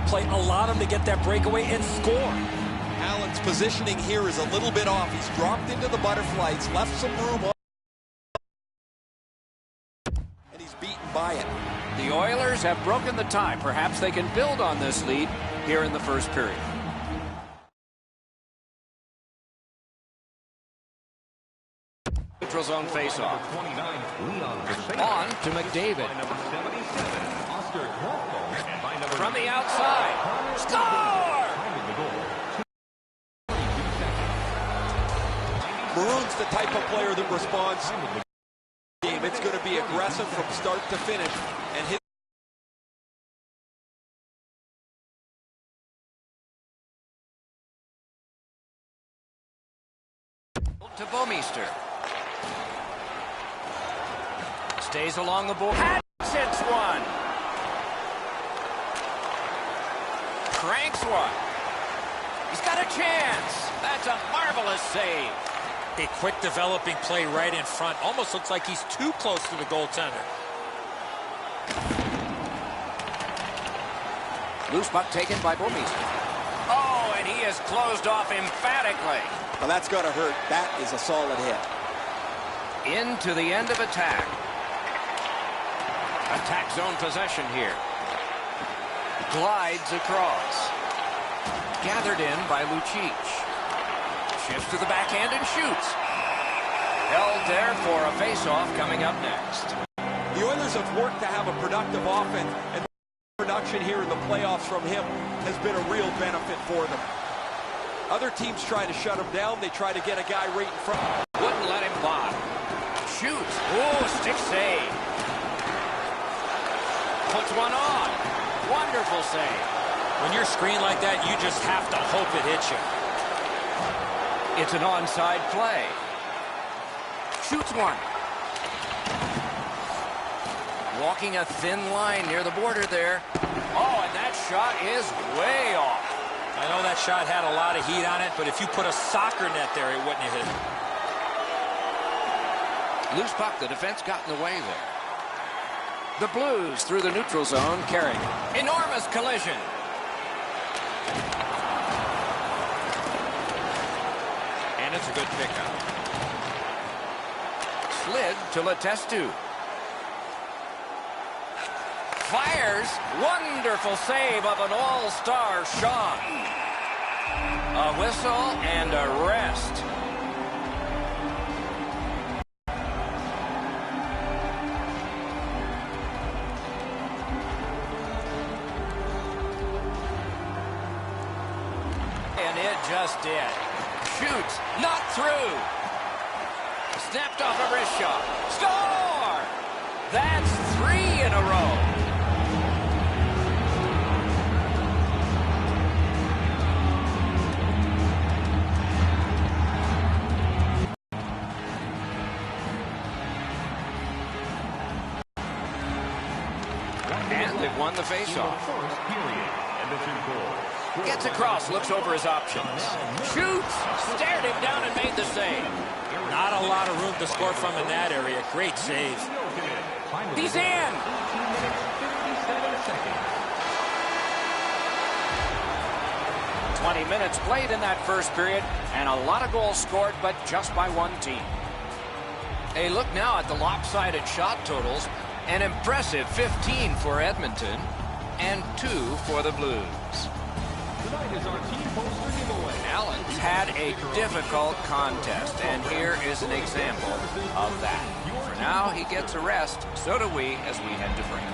play, allow them to get that breakaway and score. Allen's positioning here is a little bit off. He's dropped into the butterflies, left some room on, and he's beaten by it. The Oilers have broken the tie. Perhaps they can build on this lead here in the first period. Neutral zone faceoff. On to McDavid. From the outside. Score! Maroon's the type of player that responds to the game. It's going to be aggressive from start to finish. And hit to Bouwmeester. Stays along the board. Hits one. Cranks one. He's got a chance. That's a marvelous save. A quick developing play right in front. Almost looks like he's too close to the goaltender. Loose puck taken by Bouwmeester. Oh, and he is closed off emphatically. Well, that's got to hurt. That is a solid hit. Into the end of attack. Attack zone possession here. Glides across. Gathered in by Lucic. Shifts to the backhand and shoots. Held there for a face-off coming up next. The Oilers have worked to have a productive offense, and production here in the playoffs from him has been a real benefit for them. Other teams try to shut him down. They try to get a guy right in front. Wouldn't let him block. Shoots. Oh, stick save. Puts one on. Wonderful save. When you're screened like that, you just have to hope it hits you. It's an onside play. Shoots one. Walking a thin line near the border there. Oh, and that shot is way off. I know that shot had a lot of heat on it, but if you put a soccer net there, it wouldn't have hit it. Loose puck. The defense got in the way there. The Blues through the neutral zone carrying. Enormous collision. And it's a good pickup. Slid to Letestu. Fires. Wonderful save of an all-star shot. A whistle and a rest. And it just did. Shoots. Not through. Snapped off a wrist shot. Score! That's 3 in a row. And they've won the faceoff. Gets across, looks over his options. Shoots! Stared him down and made the save. Not a lot of room to score from in that area. Great save. He's in! 20 minutes played in that first period, and a lot of goals scored, but just by one team. A look now at the lopsided shot totals. An impressive 15 for Edmonton, and 2 for the Blues. Tonight is our team poster giveaway. Allen's had a difficult contest, and here is an example of that. For now, he gets a rest. So do we as we head to break.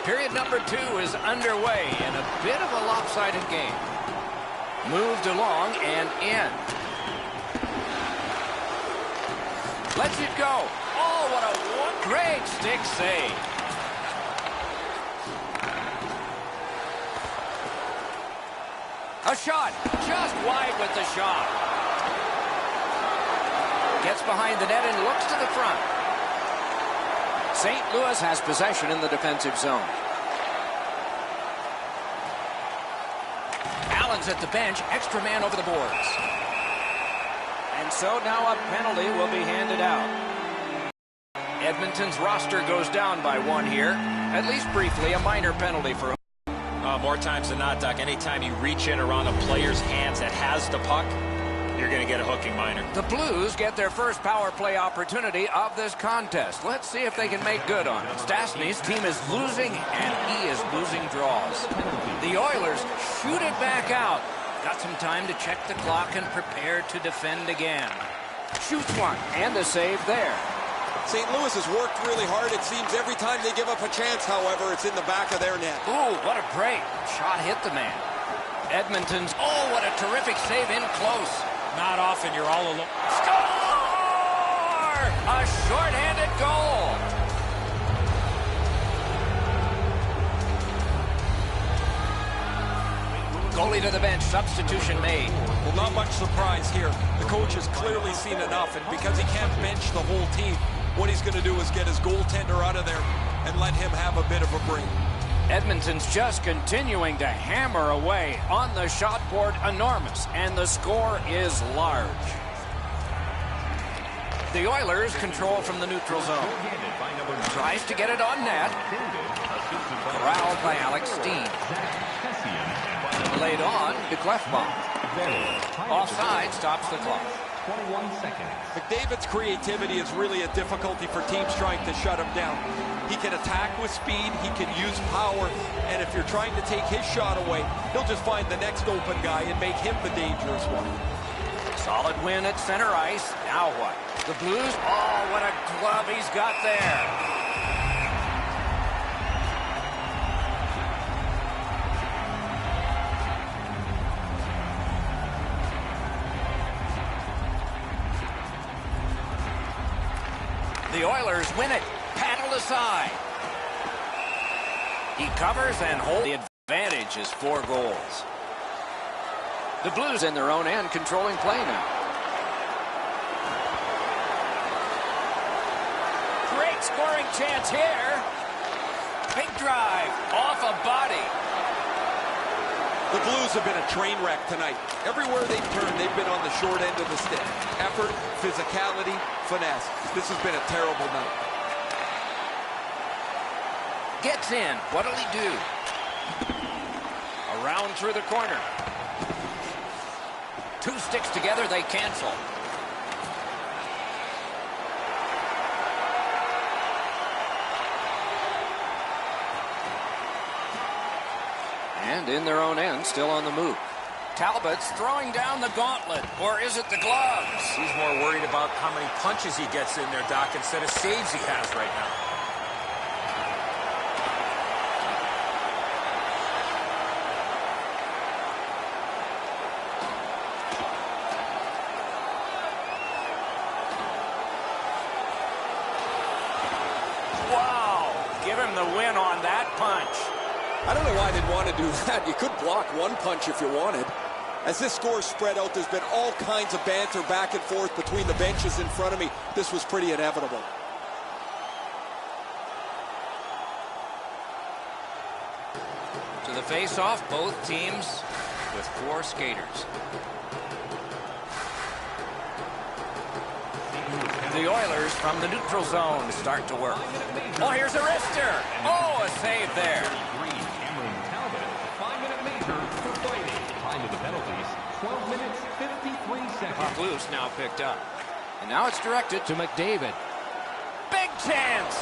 Period number 2 is underway in a bit of a lopsided game. Moved along and in. Lets it go. Oh, what a great stick save. A shot. Just wide with the shot. Gets behind the net and looks to the front. St. Louis has possession in the defensive zone. Allen's at the bench. Extra man over the boards. And so now a penalty will be handed out. Edmonton's roster goes down by one here. At least briefly, a minor penalty for him. More times than not, Doc, anytime you reach in around a player's hands that has the puck, you're going to get a hooking minor. The Blues get their first power play opportunity of this contest. Let's see if they can make good on it. Stastny's team is losing, and he is losing draws. The Oilers shoot it back out. Got some time to check the clock and prepare to defend again. Shoots one, and a save there. St. Louis has worked really hard. It seems every time they give up a chance, however, it's in the back of their net. Ooh, what a break. Shot hit the man. Edmonton's, oh, what a terrific save in close. Not often you're all alone. Score! A shorthanded goal. Goalie to the bench, substitution made. Well, not much surprise here. The coach has clearly seen enough, and because he can't bench the whole team, what he's going to do is get his goaltender out of there and let him have a bit of a break. Edmonton's just continuing to hammer away on the shot board, enormous, and the score is large. The Oilers control from the neutral zone. Tries to get it on net. Corralled by Alex Steen. Laid on to Clefbaum. Offside stops the clock. 21 seconds. McDavid's creativity is really a difficulty for teams trying to shut him down. He can attack with speed, he can use power, and if you're trying to take his shot away, he'll just find the next open guy and make him the dangerous one. Solid win at center ice. Now what? The Blues, oh, what a glove he's got there. The Oilers win it. Paddled aside. He covers and holds. The advantage is 4 goals. The Blues in their own end, controlling play now. Great scoring chance here. Big drive. Off a body. The Blues have been a train wreck tonight. Everywhere they've turned, they've been on the short end of the stick. Effort, physicality, finesse. This has been a terrible night. Gets in. What'll he do? Around through the corner. 2 sticks together, they cancel. And in their own end, still on the move. Talbot's throwing down the gauntlet, or is it the gloves? He's more worried about how many punches he gets in there, Doc, instead of saves he has right now. Wow, give him the win on that punch. I don't know why they'd want to do that. You could block one punch if you wanted. As this score spread out, there's been all kinds of banter back and forth between the benches in front of me. This was pretty inevitable. To the face-off, both teams with 4 skaters. The Oilers from the neutral zone start to work. Oh, here's a wrister. Oh, a save there. 5-minute major for fighting. Time of the penalties, 12 minutes, 53 seconds. Blues now picked up. And now it's directed to McDavid. Big chance.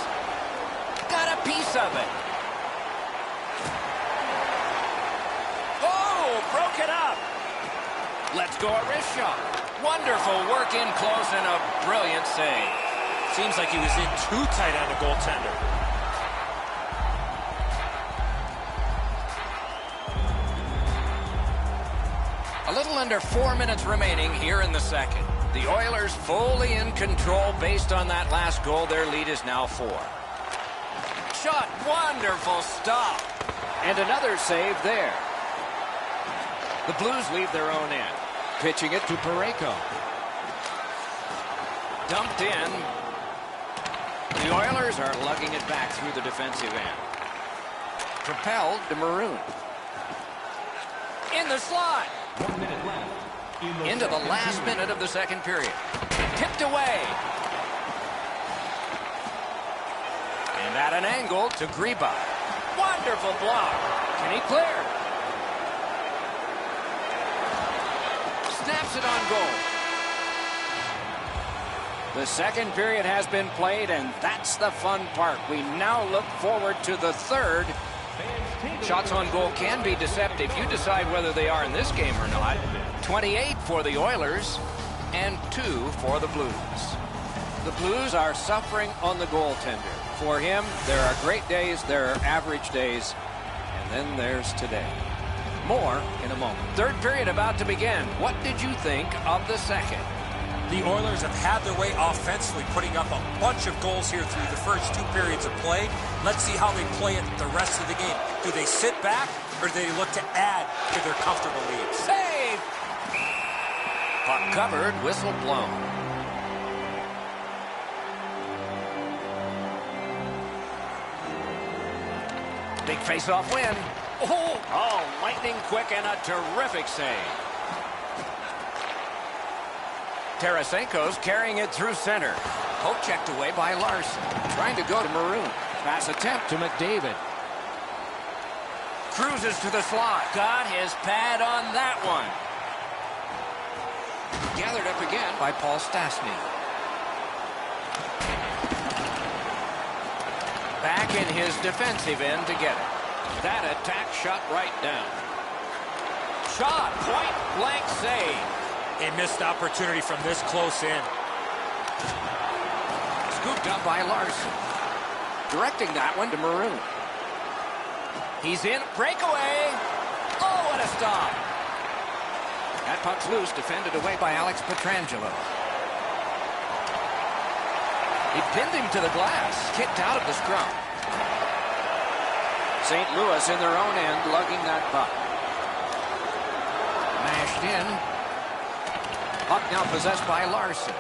Got a piece of it. Oh, broke it up. Let's go a wrist shot. Wonderful work in close and a brilliant save. Seems like he was in too tight on the goaltender. A little under 4 minutes remaining here in the second. The Oilers fully in control based on that last goal. Their lead is now 4. Shot, wonderful stop. And another save there. The Blues leave their own end. Pitching it to Parayko. Dumped in. The Oilers are lugging it back through the defensive end. Propelled to Maroon. In the slot. 1 minute left. Into the last minute of the second period. Tipped away. And at an angle to Griba. Wonderful block. Can he clear? Snaps it on goal. The second period has been played, and that's the fun part. We now look forward to the third. Shots on goal can be deceptive. You decide whether they are in this game or not. 28 for the Oilers and 2 for the Blues. The Blues are suffering on the goaltender. For him, there are great days, there are average days, and then there's today. More in a moment. Third period about to begin. What did you think of the second? The Oilers have had their way offensively, putting up a bunch of goals here through the first 2 periods of play. Let's see how they play it the rest of the game. Do they sit back, or do they look to add to their comfortable leads? Save! Puck covered, whistle blown. Big face-off win. Oh, lightning quick and a terrific save. Tarasenko's carrying it through center. Poke checked away by Larson. Trying to go to Maroon. Pass attempt to McDavid. Cruises to the slot. Got his pad on that one. Gathered up again by Paul Stastny. Back in his defensive end to get it. That attack shot right down. Shot, point blank save. A missed opportunity from this close in. Scooped up by Larson. Directing that one to Maroon. He's in. Breakaway. Oh, what a stop. That puck's loose. Defended away by Alex Pietrangelo. He pinned him to the glass. Kicked out of the scrum. St. Louis in their own end, lugging that puck. Mashed in. Puck now possessed by Larson.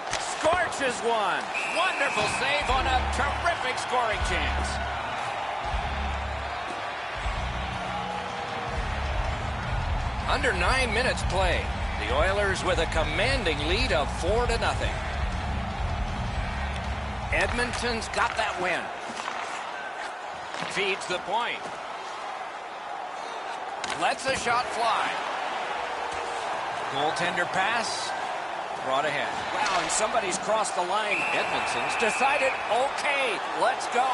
Scorches one. Wonderful save on a terrific scoring chance. Under 9 minutes played. The Oilers with a commanding lead of 4-0. Edmonton's got that win. Feeds the point. Lets a shot fly. Goaltender pass. Brought ahead. Wow, and somebody's crossed the line. Edmonton's decided, okay, let's go.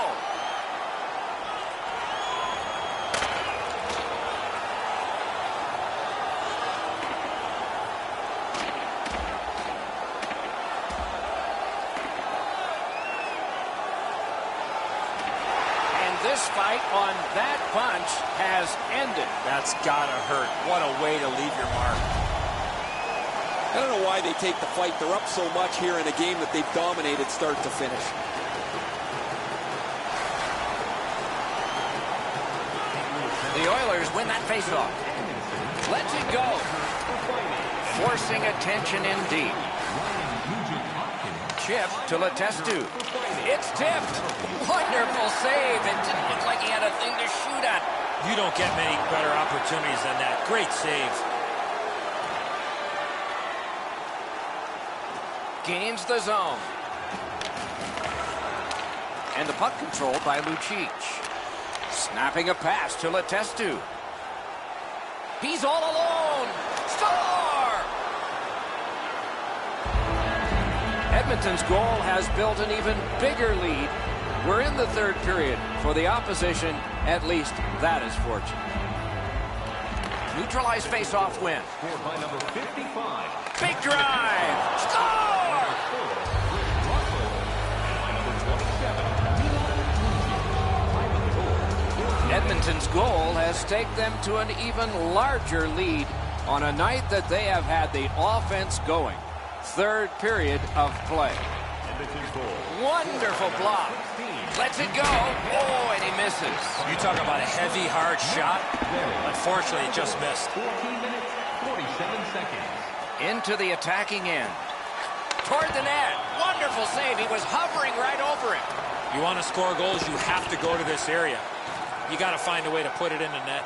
This fight on that punch has ended. That's gotta hurt. What a way to leave your mark. I don't know why they take the fight. They're up so much here in a game that they've dominated start to finish. The Oilers win that faceoff. Lets it go. Forcing attention indeed. Chip to Letestu. It's tipped. Wonderful save. It didn't look like he had a thing to shoot at. You don't get many better opportunities than that. Great save. Gains the zone. And the puck controlled by Lucic. Snapping a pass to Letestu. He's all alone. Score! Edmonton's goal has built an even bigger lead. We're in the third period. For the opposition, at least that is fortunate. Neutralized face-off win. Scored by number 55. Big drive. Score! Edmonton's goal has taken them to an even larger lead On a night that they have had the offense going. Third period of play. Wonderful block. Lets it go. Oh, and he misses. You talk about a heavy, hard shot. Unfortunately, it just missed. 14 minutes, 47 seconds. Into the attacking end. Toward the net. Wonderful save. He was hovering right over it. You want to score goals, you have to go to this area. You got to find a way to put it in the net.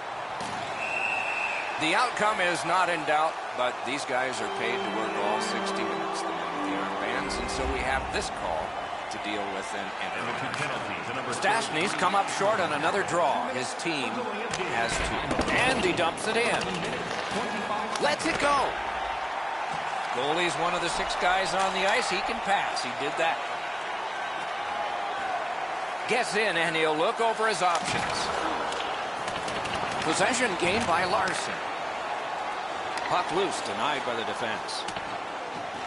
The outcome is not in doubt, but these guys are paid to work all 60 minutes, the men with the armbands, and so we have this call to deal with an intermission. Stastny's come up short on another draw. His team has two. And he dumps it in. Lets it go. Goalie's one of the 6 guys on the ice. He can pass. He did that. Gets in, and he'll look over his options. Possession gained by Larson. Puck loose, denied by the defense.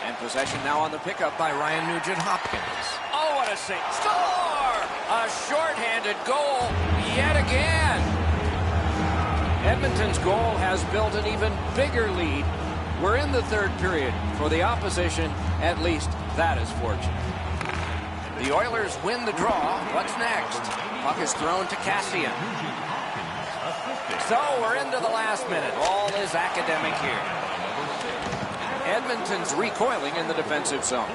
And possession now on the pickup by Ryan Nugent-Hopkins. Oh, what a save. Score! A shorthanded goal yet again. Edmonton's goal has built an even bigger lead. We're in the third period. For the opposition, at least that is fortunate. The Oilers win the draw. What's next? Puck is thrown to Cassian. So we're into the last minute. All is academic here. Edmonton's recoiling in the defensive zone.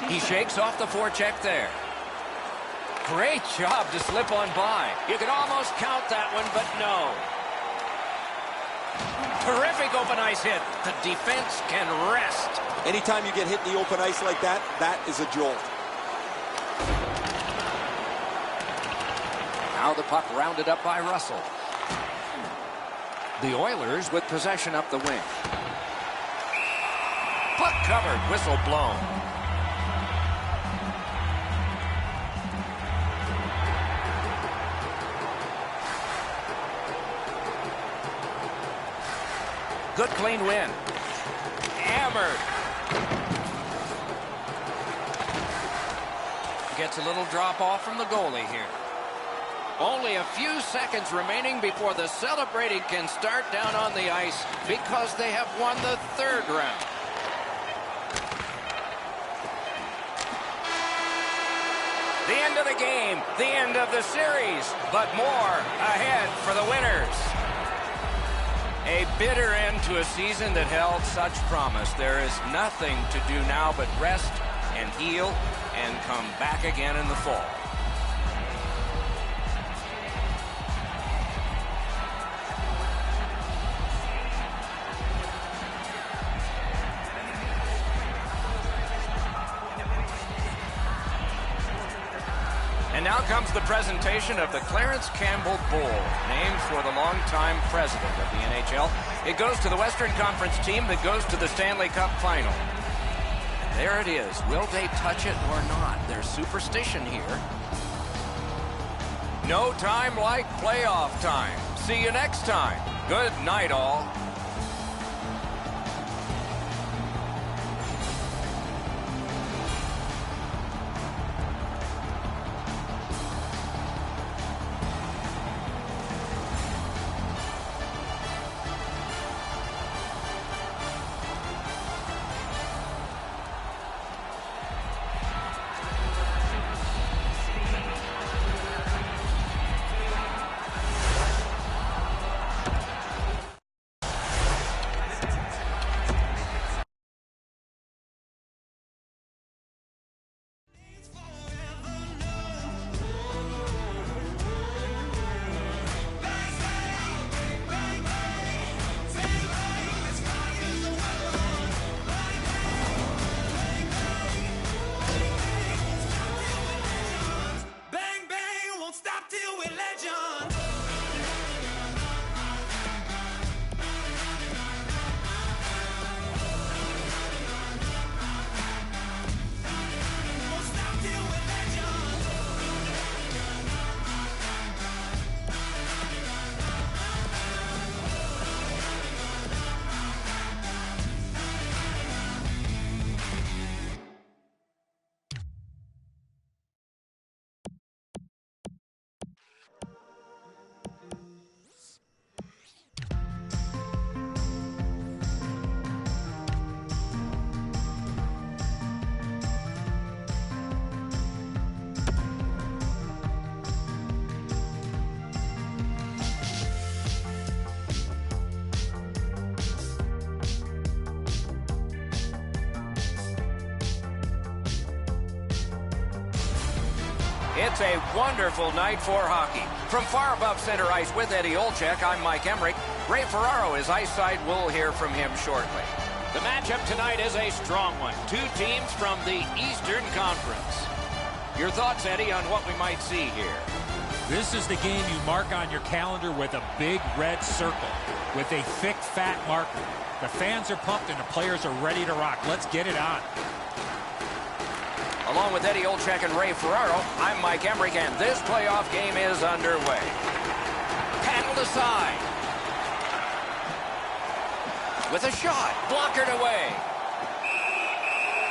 He shakes off the forecheck there. Great job to slip on by. You could almost count that one, but no. Terrific open ice hit. The defense can rest. Anytime you get hit in the open ice like that, that is a jolt. Now the puck rounded up by Russell. The Oilers with possession up the wing. Puck covered, whistle blown. Good clean win. Hammered. Gets a little drop off from the goalie here. Only a few seconds remaining before the celebrating can start down on the ice because they have won the third round. The end of the game, the end of the series, but more ahead for the winners. A bitter end to a season that held such promise. There is nothing to do now but rest and heal and come back again in the fall. And now comes the presentation of the Clarence Campbell Bowl, named for the longtime president of the NHL. It goes to the Western Conference team that goes to the Stanley Cup final. There it is. Will they touch it or not? There's superstition here. No time like playoff time. See you next time. Good night, all. It's a wonderful night for hockey. From far above center ice with Eddie Olczyk, I'm Mike Emmerich. Ray Ferraro is ice side. We'll hear from him shortly. The matchup tonight is a strong one. Two teams from the Eastern Conference. Your thoughts, Eddie, on what we might see here? This is the game you mark on your calendar with a big red circle with a thick, fat marker. The fans are pumped and the players are ready to rock. Let's get it on. Along with Eddie Olczyk and Ray Ferraro, I'm Mike Emmerich, and this playoff game is underway. Paddled aside. With a shot, blockered away.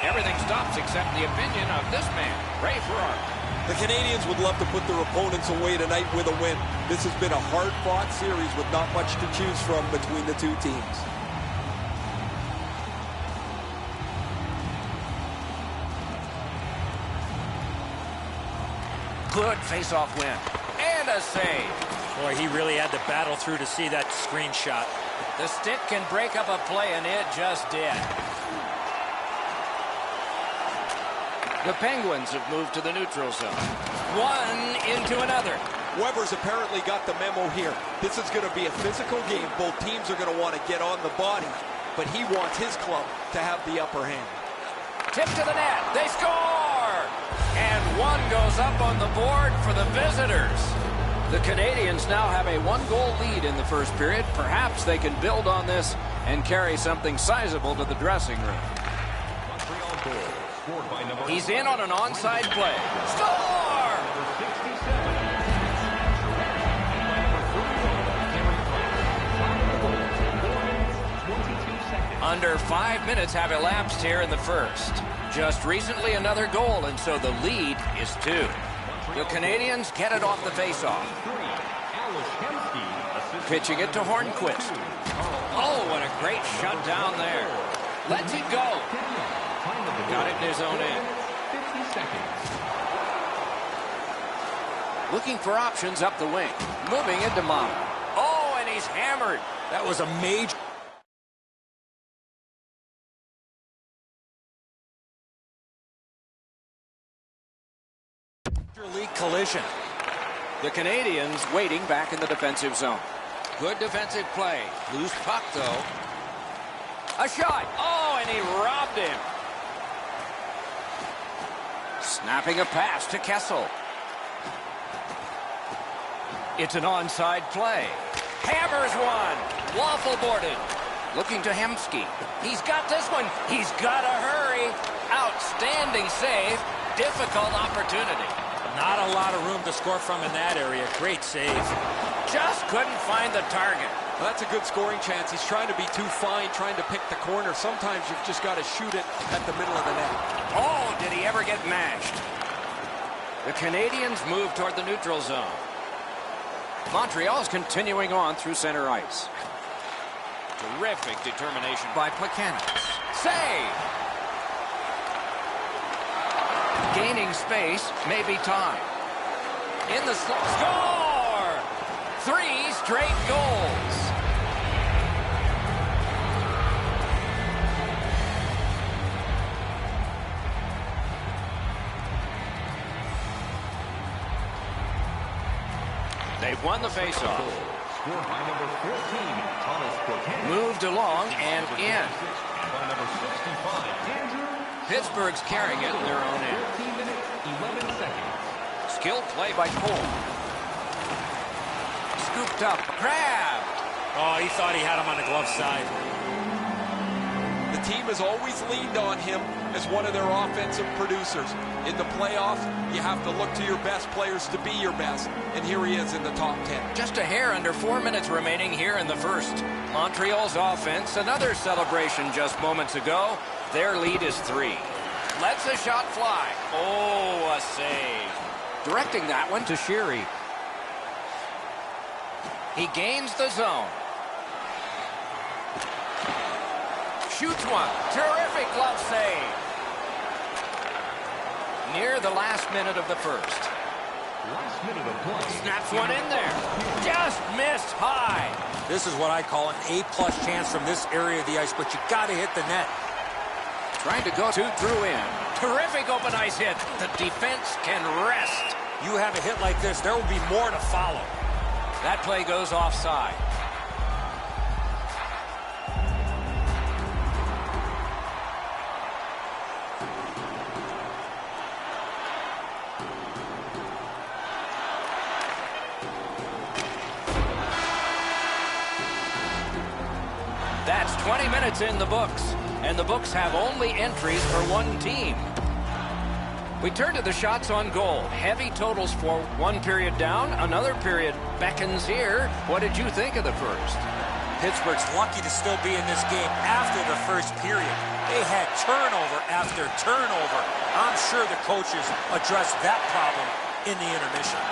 Everything stops except the opinion of this man, Ray Ferraro. The Canadians would love to put their opponents away tonight with a win. This has been a hard-fought series with not much to choose from between the two teams. Good face-off win. And a save. Boy, he really had to battle through to see that screenshot. The stick can break up a play, and it just did. The Penguins have moved to the neutral zone. One into another. Weber's apparently got the memo here. This is going to be a physical game. Both teams are going to want to get on the body, but he wants his club to have the upper hand. Tip to the net. They score! And one goes up on the board for the visitors. The Canadians now have a one-goal lead in the first period. Perhaps they can build on this and carry something sizable to the dressing room. He's in on an onside play. Score! Under 5 minutes have elapsed here in the first. Just recently another goal, and so the lead is 2. The Canadians get it off the faceoff. Pitching it to Hornquist. Oh, what a great shutdown there. Lets it go. Got it in his own end. 50 seconds. Looking for options up the wing. Moving into Mama. Oh, and he's hammered. That was a major league collision. The Canadians waiting back in the defensive zone. Good defensive play. Loose puck, though. A shot. Oh, and he robbed him. Snapping a pass to Kessel. It's an onside play. Hammers one. Waffle boarded. Looking to Hemsky. He's got this one. He's got to hurry. Outstanding save. Difficult opportunity. Not a lot of room to score from in that area. Great save. Just couldn't find the target. Well, that's a good scoring chance. He's trying to be too fine, trying to pick the corner. Sometimes you've just got to shoot it at the middle of the net. Oh, did he ever get mashed? The Canadians move toward the neutral zone. Montreal's continuing on through center ice. Terrific determination by Plekanec. Save! Gaining space, maybe time. In the slot. Score! 3 straight goals. They've won the faceoff. Scored by number 14, Thomas Plekanec. Moved along and in. And by number 65, Andrew. Pittsburgh's carrying it in their own end. 13 minutes, 11 seconds. Skilled play by Cole. Scooped up. Grab. Oh, he thought he had him on the glove side. The team has always leaned on him as one of their offensive producers. In the playoffs, you have to look to your best players to be your best. And here he is in the top 10. Just a hair under 4 minutes remaining here in the first. Montreal's offense, another celebration just moments ago. Their lead is 3. Lets a shot fly. Oh, a save. Directing that one to Sheary. He gains the zone. Shoots one. Terrific glove save. Near the last minute of the first. Last minute of play. Snaps one in there. Just missed high. This is what I call an A-plus chance from this area of the ice, but you got to hit the net. Trying to go 2 through in. Terrific open ice hit. The defense can rest. You have a hit like this, there will be more to follow. That play goes offside. That's 20 minutes in the books, and the books have only entries for one team. We turn to the shots on goal. Heavy totals for one period down, another period beckons here. What did you think of the first? Pittsburgh's lucky to still be in this game after the first period. They had turnover after turnover. I'm sure the coaches addressed that problem in the intermission.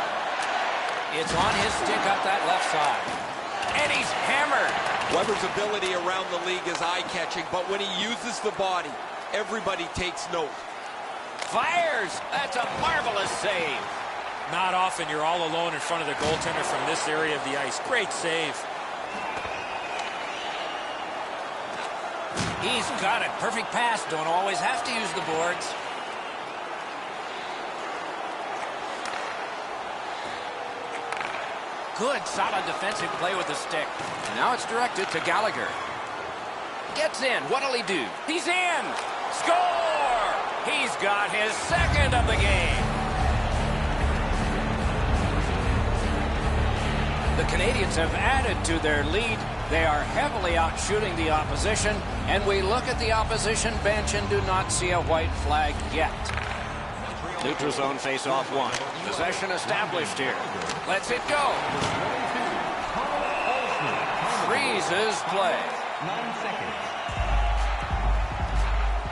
It's on his stick up that left side. And he's hammered. Weber's ability around the league is eye-catching, but when he uses the body, everybody takes note. Fires. That's a marvelous save. Not often you're all alone in front of the goaltender from this area of the ice. Great save. He's got it. Perfect pass. Don't always have to use the boards. Good, solid defensive play with the stick. Now it's directed to Gallagher. Gets in. What'll he do? He's in. Score! He's got his second of the game. The Canadians have added to their lead. They are heavily outshooting the opposition, and we look at the opposition bench and do not see a white flag yet. Neutral zone face-off one. Possession established here. Lets it go. Freezes play. 9 seconds.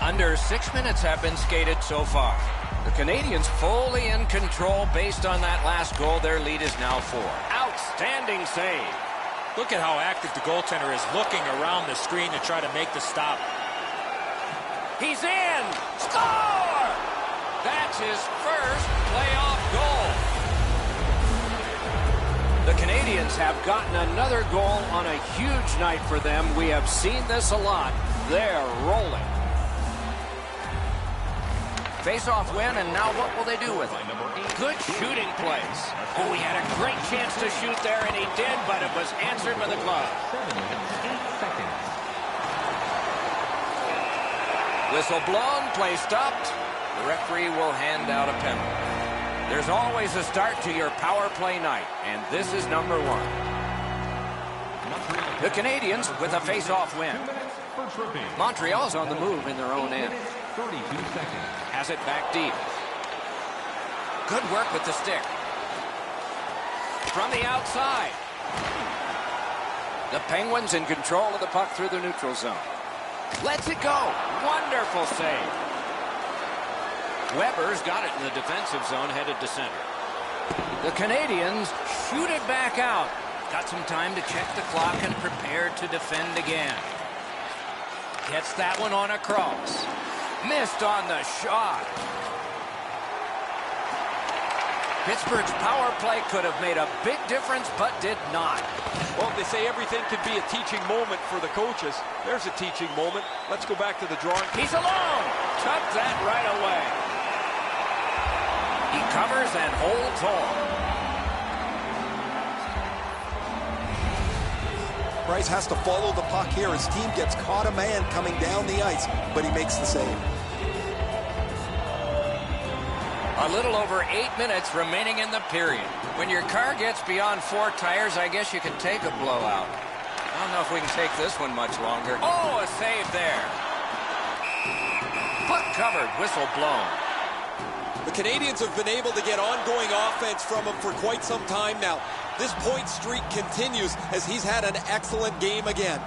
Under 6 minutes have been skated so far. The Canadians fully in control based on that last goal. Their lead is now 4. Outstanding save. Look at how active the goaltender is looking around the screen to try to make the stop. He's in! Score! That's his first playoff goal. The Canadians have gotten another goal on a huge night for them. We have seen this a lot. They're rolling. Face-off win, and now what will they do with it? Good shooting plays. Oh, he had a great chance to shoot there, and he did, but it was answered by the glove. 7 minutes, 8 seconds. Whistle blown, play stopped. The referee will hand out a penalty. There's always a start to your power play night, and this is number 1. The Canadians with a face-off win. 2 minutes, first routine. Montreal's on the move in their own end. 32 seconds. Has it back deep. Good work with the stick. From the outside. The Penguins in control of the puck through the neutral zone. Lets it go. Wonderful save. Weber's got it in the defensive zone, headed to center. The Canadians shoot it back out. Got some time to check the clock and prepare to defend again. Gets that one on a cross. Missed on the shot. Pittsburgh's power play could have made a big difference, but did not. Well, they say everything could be a teaching moment for the coaches. There's a teaching moment. Let's go back to the drawing. He's alone. Tuck that right away. He covers and holds on. Price has to follow the puck here. His team gets caught a man coming down the ice, but he makes the save. A little over 8 minutes remaining in the period. When your car gets beyond 4 tires, I guess you can take a blowout. I don't know if we can take this one much longer. Oh, a save there. Puck covered, whistle blown. The Canadians have been able to get ongoing offense from him for quite some time now. This point streak continues as he's had an excellent game again.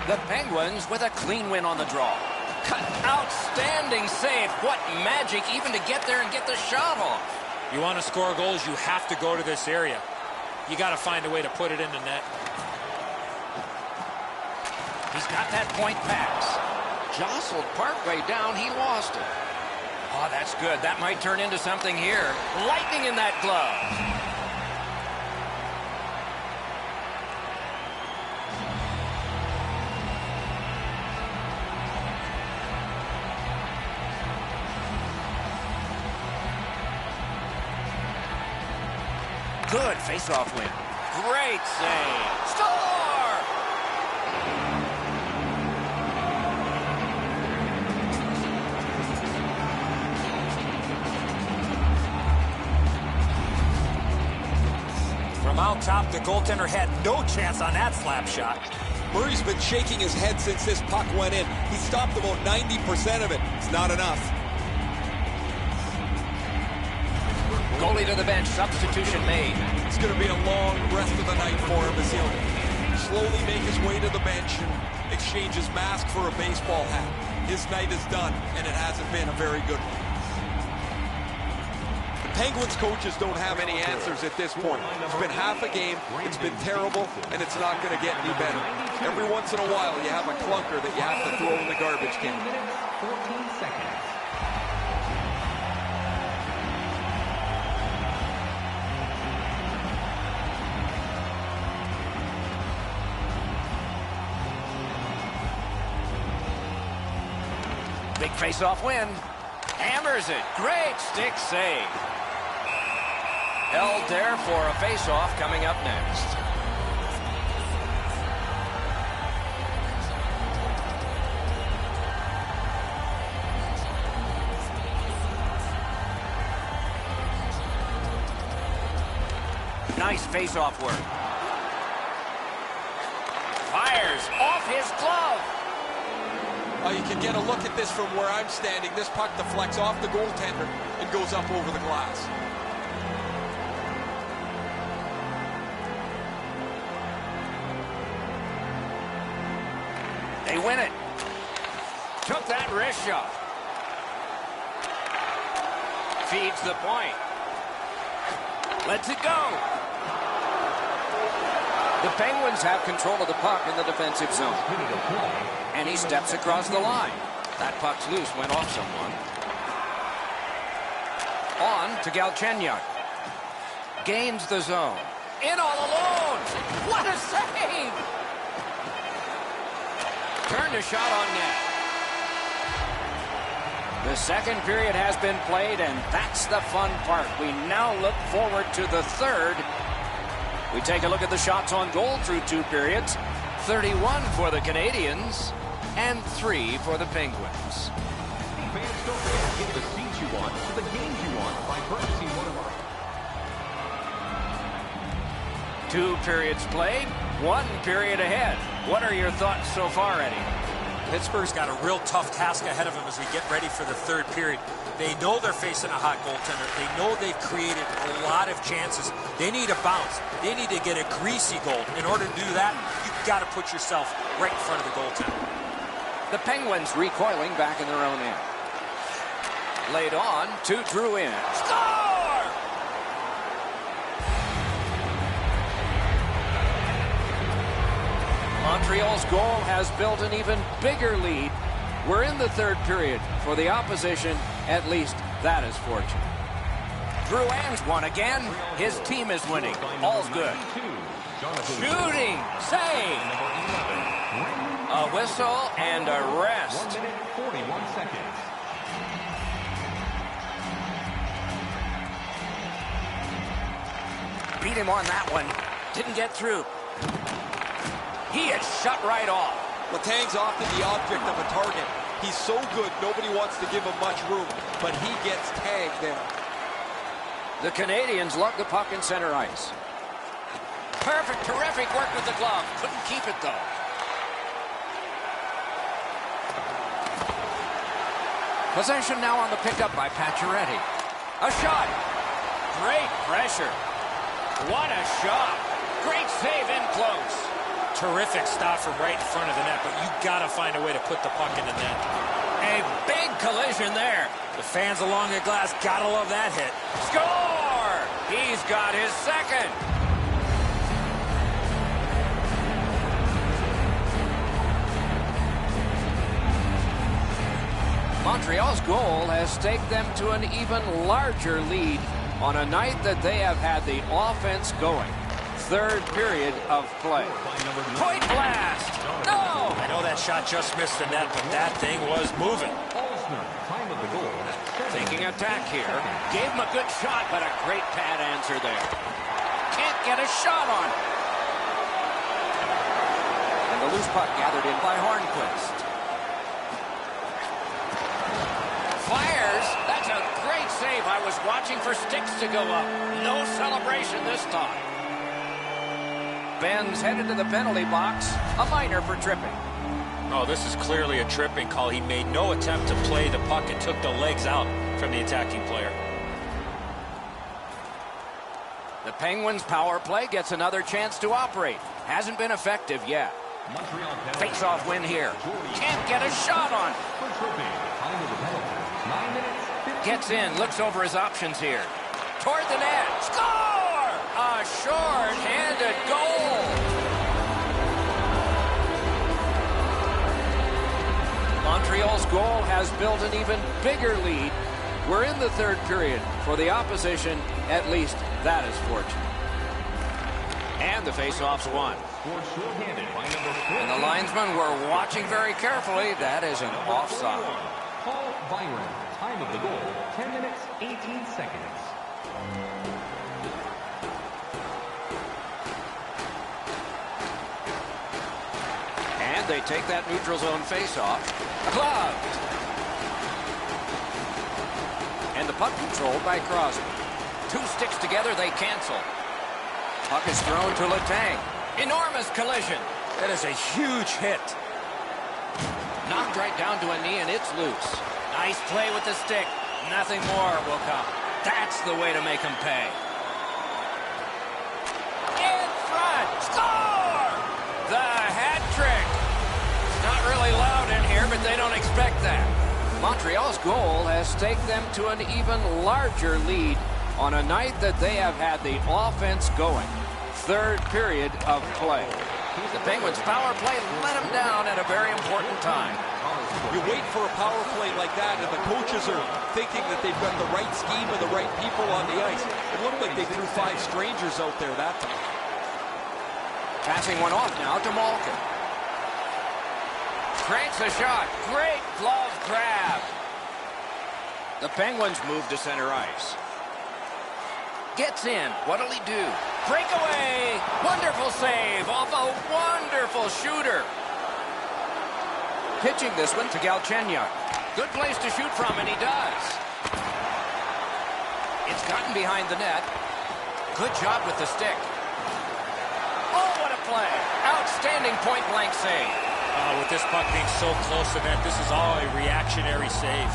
The Penguins with a clean win on the draw. Outstanding save. What magic even to get there and get the shot off. You want to score goals, you have to go to this area. You got to find a way to put it in the net. He's got that point pass. Jostled partway down, he lost it. Oh, that's good. That might turn into something here. Lightning in that glove. Good face-off win. Great save. Score! From out top, the goaltender had no chance on that slap shot. Murray's been shaking his head since this puck went in. He stopped about 90% of it. It's not enough. Goalie to the bench. Substitution made. It's going to be a long rest of the night for him as he'll slowly make his way to the bench and exchange his mask for a baseball hat. His night is done, and it hasn't been a very good one. The Penguins coaches don't have any answers at this point. It's been half a game, it's been terrible, and it's not going to get any better. Every once in a while, you have a clunker that you have to throw in the garbage can. 14 seconds. Big face-off win. Hammers it. Great stick save. Held there for a face-off coming up next. Nice face-off work. Fires off his glove. You can get a look at this from where I'm standing. This puck deflects off the goaltender and goes up over the glass. They win it. Took that wrist shot. Feeds the point. Lets it go. The Penguins have control of the puck in the defensive zone. And he steps across the line. That puck's loose, went off someone. On to Galchenyuk. Gains the zone. In all alone. What a save! Turned a shot on net. The second period has been played, and that's the fun part. We now look forward to the third. We take a look at the shots on goal through 2 periods. 31 for the Canadians and 3 for the Penguins. Fans, don't forget to get the seats you want to the games you want by purchasing one of our 2 periods played, 1 period ahead. What are your thoughts so far, Eddie? Pittsburgh's got a real tough task ahead of them as we get ready for the third period. They know they're facing a hot goaltender. They know they've created a lot of chances. They need a bounce. They need to get a greasy goal. In order to do that, you've got to put yourself right in front of the goaltender. The Penguins recoiling back in their own end. Laid on to Drouin. Score! Montreal's goal has built an even bigger lead. We're in the third period. For the opposition, at least that is fortunate. Drouin's won again. His team is winning. All's good. Shooting. Save. A whistle and a rest. 1 minute, 41 seconds. Beat him on that one. Didn't get through. He is shut right off. Letang's often the object of a target. He's so good, nobody wants to give him much room, but he gets tagged there. The Canadians lug the puck in center ice. Perfect, terrific work with the glove. Couldn't keep it, though. Possession now on the pickup by Pacioretty. A shot. Great pressure. What a shot. Great save in close. Terrific stop from right in front of the net, but you got to find a way to put the puck in the net. A big collision there. The fans along the glass got to love that hit. Score! He's got his second. Montreal's goal has staked them to an even larger lead on a night that they have had the offense going. Third period of play. Point blast! No! I know that shot just missed the net, but that thing was moving. Time of the goal. Taking attack here. Gave him a good shot, but a great pad answer there. Can't get a shot on it. And the loose puck gathered in by Hornquist. Fires. That's a great save. I was watching for sticks to go up. No celebration this time. Ben's headed to the penalty box. A minor for tripping. Oh, this is clearly a tripping call. He made no attempt to play the puck and took the legs out from the attacking player. The Penguins' power play gets another chance to operate. Hasn't been effective yet. Face-off win here. Can't get a shot on. Gets in, looks over his options here. Toward the net. Score! A short-handed goal. Montreal's goal has built an even bigger lead. We're in the third period. For the opposition, at least that is fortunate. And the face-off's won. And the linesmen were watching very carefully. That is an offside. Paul Byron, time of the goal, 10 minutes, 18 seconds. And they take that neutral zone face-off. Gloved. And the puck controlled by Crosby. Two sticks together, they cancel. Puck is thrown to Letang. Enormous collision. That is a huge hit. Knocked right down to a knee, and it's loose. Nice play with the stick. Nothing more will come. That's the way to make them pay. In front. Score! The hat trick. It's not really loud in here, but they don't expect that. Montreal's goal has taken them to an even larger lead on a night that they have had the offense going. Third period of play. The Penguins' power play let them down at a very important time. You wait for a power play like that, and the coaches are thinking that they've got the right scheme and the right people on the ice. It looked like they threw 5 strangers out there that time. Passing one off now to Malkin. Cranks a shot. Great glove grab. The Penguins move to center ice. Gets in. What'll he do? Breakaway. Wonderful save off a wonderful shooter. Pitching this one to Galchenyuk. Good place to shoot from, and he does. It's gotten behind the net. Good job with the stick. Oh, what a play. Outstanding point-blank save. With this puck being so close to net, this is all a reactionary save.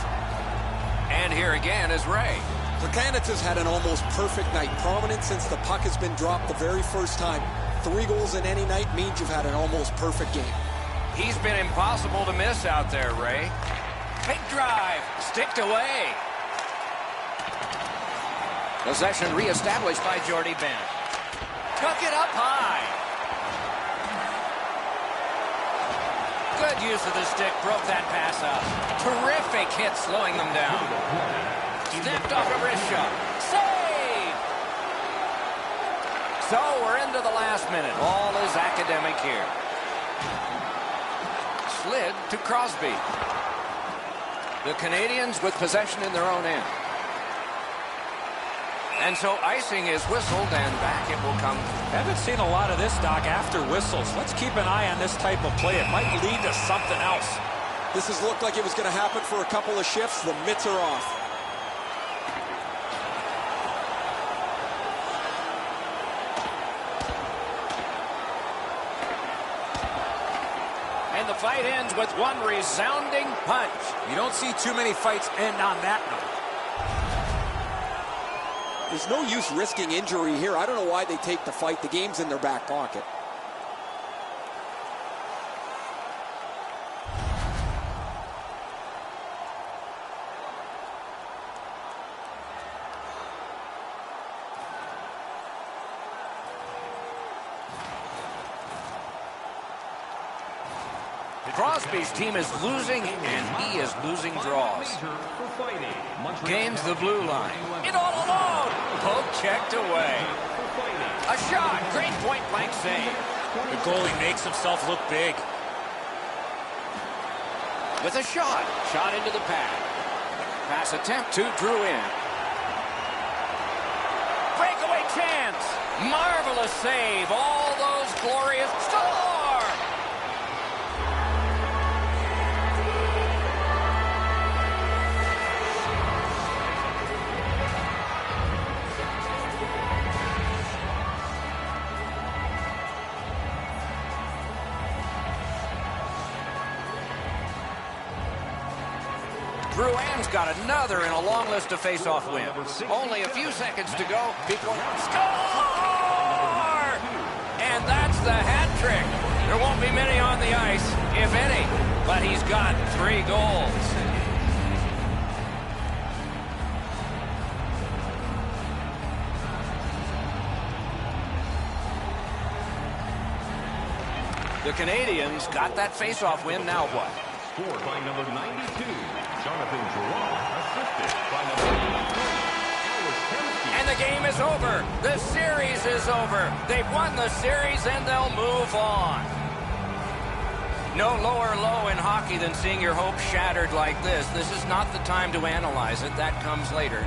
And here again is Ray. Plekanec has had an almost perfect night. Prominent since the puck has been dropped the very first time. 3 goals in any night means you've had an almost perfect game. He's been impossible to miss out there, Ray. Big drive. Sticked away. Possession reestablished by Jordy Ben. Took it up high. Good use of the stick. Broke that pass up. Terrific hit slowing them down. Snapped off a wrist shot. Save! So we're into the last minute. All is academic here. Slid to Crosby. The Canadians with possession in their own end. And so icing is whistled, and back it will come. Haven't seen a lot of this, Doc, after whistles. Let's keep an eye on this type of play. It might lead to something else. This has looked like it was going to happen for a couple of shifts. The mitts are off. And the fight ends with one resounding punch. You don't see too many fights end on that note. There's no use risking injury here. I don't know why they take the fight. The game's in their back pocket. Crosby's team is losing, and he is losing draws. Gains the blue line. In all alone. Poke checked away. A shot. Great point-blank save. The goalie makes himself look big. With a shot. Shot into the pad. Pass attempt to Drew in. Breakaway chance. Marvelous save. All those glorious... Score! Drouin's got another in a long list of face-off wins. Only a few seconds to go before... Score! And that's the hat trick. There won't be many on the ice, if any, but he's got 3 goals. The Canadians got that face-off win. Now what? Scored by number 92, Jonathan Drouin, assisted by number 83, and the game is over. The series is over. They've won the series and they'll move on. No lower low in hockey than seeing your hopes shattered like this. This is not the time to analyze it. That comes later.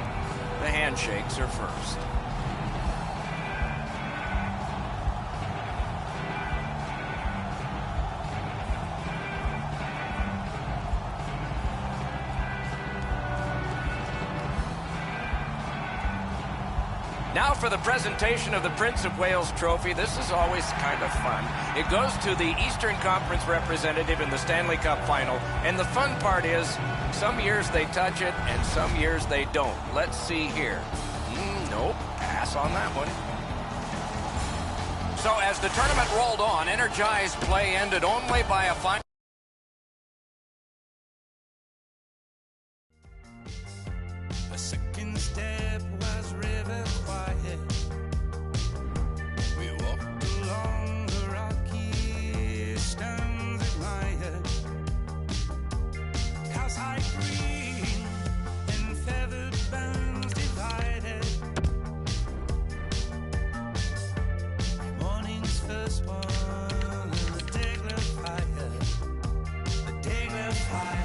The handshakes are first. Now for the presentation of the Prince of Wales Trophy. This is always kind of fun. It goes to the Eastern Conference representative in the Stanley Cup Final. And the fun part is, some years they touch it and some years they don't. Let's see here. Nope, pass on that one. So as the tournament rolled on, energized play ended only by a final. A second step was river quiet. We walked along the rocky stones admired. House high green and feathered bones divided. Morning's first one, the Degler fire. The Degler fire.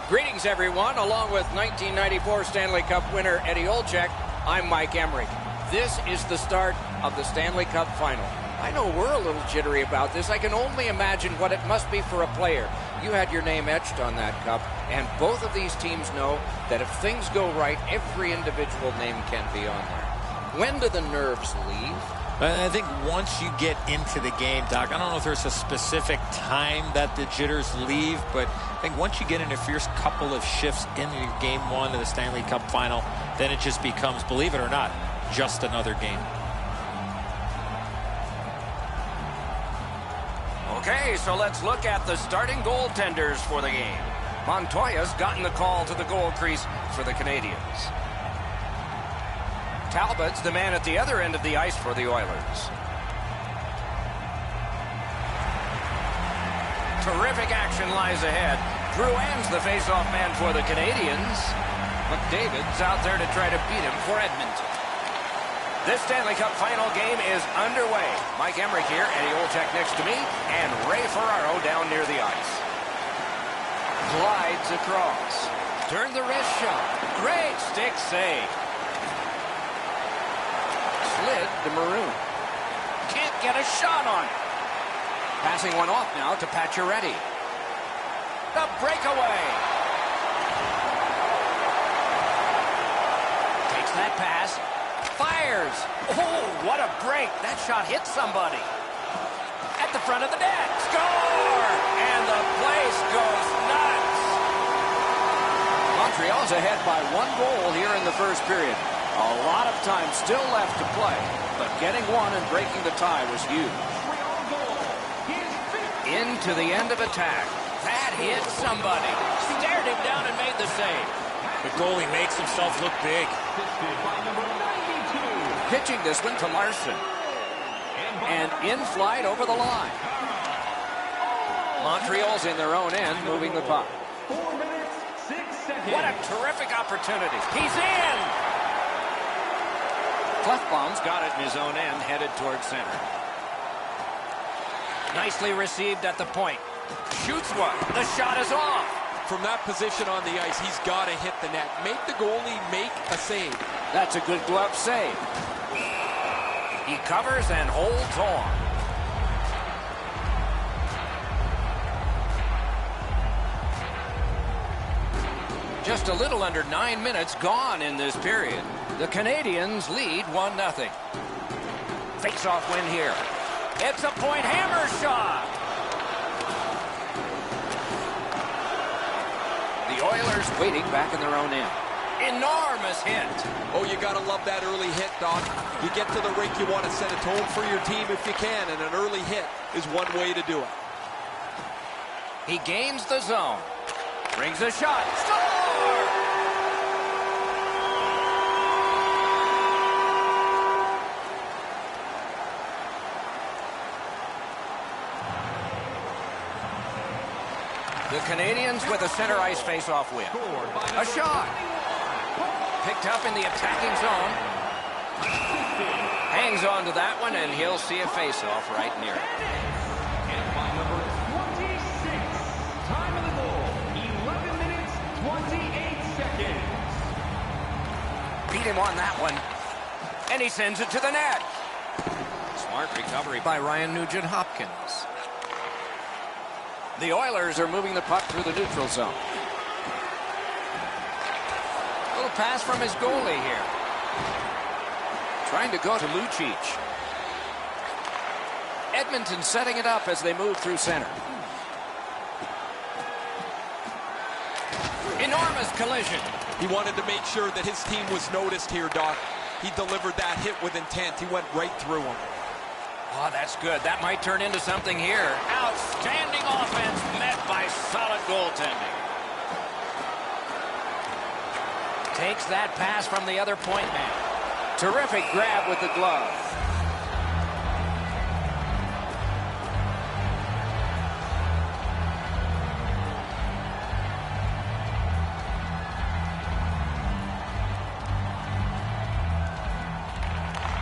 Greetings, everyone. Along with 1994 Stanley Cup winner Eddie Olczyk, I'm Mike Emrick. This is the start of the Stanley Cup Final. I know we're a little jittery about this. I can only imagine what it must be for a player. You had your name etched on that cup, and both of these teams know that if things go right, every individual name can be on there. When do the nerves leave? I think once you get into the game, Doc, I don't know if there's a specific time that the jitters leave, but I think once you get in the first couple of shifts into game one of the Stanley Cup final, then it just becomes, believe it or not, just another game. Okay, so let's look at the starting goaltenders for the game. Montoya's gotten the call to the goal crease for the Canadiens. Talbot's the man at the other end of the ice for the Oilers. Terrific action lies ahead. Drouin's the face-off man for the Canadiens. McDavid's out there to try to beat him for Edmonton. This Stanley Cup final game is underway. Mike Emmerich here, Eddie Olczyk next to me, and Ray Ferraro down near the ice. Glides across. Turn the wrist shot. Great stick save. Slid to Maroon. Can't get a shot on it. Passing one off now to Pacioretty. The breakaway. Takes that pass. Fires. Oh, what a break. That shot hit somebody. At the front of the net. Score! And the place goes nuts. Montreal's ahead by 1 goal here in the first period. A lot of time still left to play, but getting one and breaking the tie was huge. Into the end of attack. That hit somebody. Stared him down and made the save. The goalie makes himself look big. Pitching this one to Larson. And in flight over the line. Montreal's in their own end, moving the puck. 4 minutes, 6 seconds. What a terrific opportunity. He's in! Clefbaum's got it in his own end, headed towards center. Nicely received at the point. Shoots one. The shot is off. From that position on the ice, he's got to hit the net. Make the goalie make a save. That's a good glove save. He covers and holds on. Just a little under 9 minutes gone in this period. The Canadiens lead 1-0. Face-off win here. It's a point hammer shot. The Oilers waiting back in their own end. Enormous hit. Oh, you got to love that early hit, Doc. You get to the rink, you want to set a tone for your team if you can, and an early hit is one way to do it. He gains the zone. Brings a shot. Score! The Canadiens with a center ice face-off win. A shot. Picked up in the attacking zone. Hangs on to that one, and he'll see a face-off right near it. And by number 26, time of the goal, 11 minutes, 28 seconds. Beat him on that one. And he sends it to the net. Smart recovery by Ryan Nugent-Hopkins. The Oilers are moving the puck through the neutral zone. Little pass from his goalie here. Trying to go to Lucic. Edmonton setting it up as they move through center. Enormous collision. He wanted to make sure that his team was noticed here, Doc. He delivered that hit with intent. He went right through him. Oh, that's good. That might turn into something here. Outstanding offense met by solid goaltending. Takes that pass from the other point man. Terrific grab with the glove.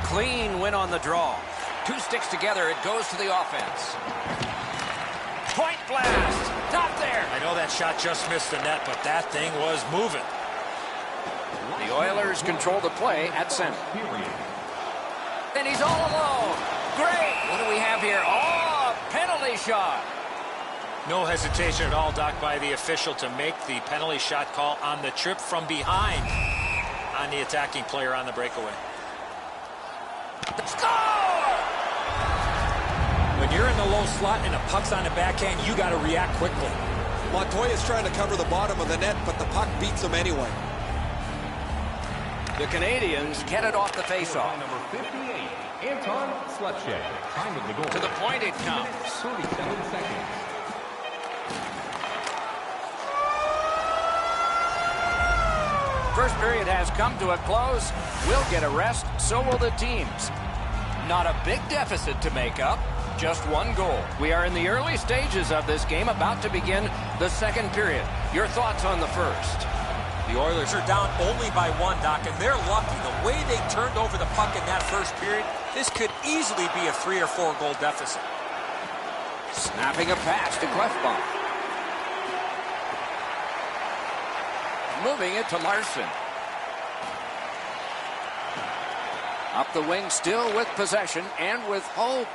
Clean win on the draw. 2 sticks together, it goes to the offense. Point blast! Top there! I know that shot just missed the net, but that thing was moving. The Oilers control the play at center. And he's all alone. Great. What do we have here? Oh, a penalty shot. No hesitation at all, Doc, by the official to make the penalty shot call on the trip from behind on the attacking player on the breakaway. Score! When you're in the low slot and the puck's on the backhand, you got to react quickly. Montoya's trying to cover the bottom of the net, but the puck beats him anyway. The Canadians get it off the faceoff. Number 58, Anton Slepchek. Time of the goal. To the point it comes. 37 seconds. First period has come to a close. We'll get a rest, so will the teams. Not a big deficit to make up, just one goal. We are in the early stages of this game, about to begin the second period. Your thoughts on the first? The Oilers are down only by one, Doc, and they're lucky. The way they turned over the puck in that first period, this could easily be a 3 or 4 goal deficit. Snapping a pass to Clefbaum. Moving it to Larson. Up the wing, still with possession and with hope.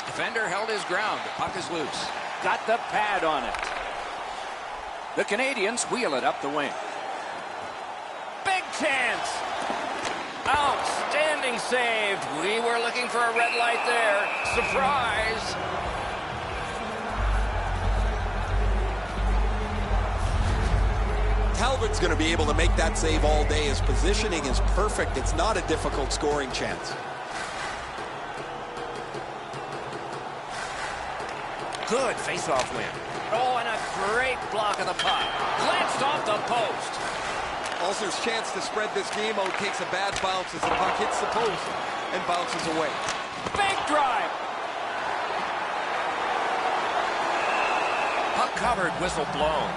Defender held his ground. The puck is loose. Got the pad on it. The Canadians wheel it up the wing. Big chance. Outstanding save. We were looking for a red light there. Surprise. Talbot's going to be able to make that save all day. His positioning is perfect. It's not a difficult scoring chance. Good face-off win. Oh, and a great block of the puck. Glanced off the post. Ulcer's chance to spread this game out takes a bad bounce as the puck hits the post and bounces away. Big drive. Puck covered, whistle blown.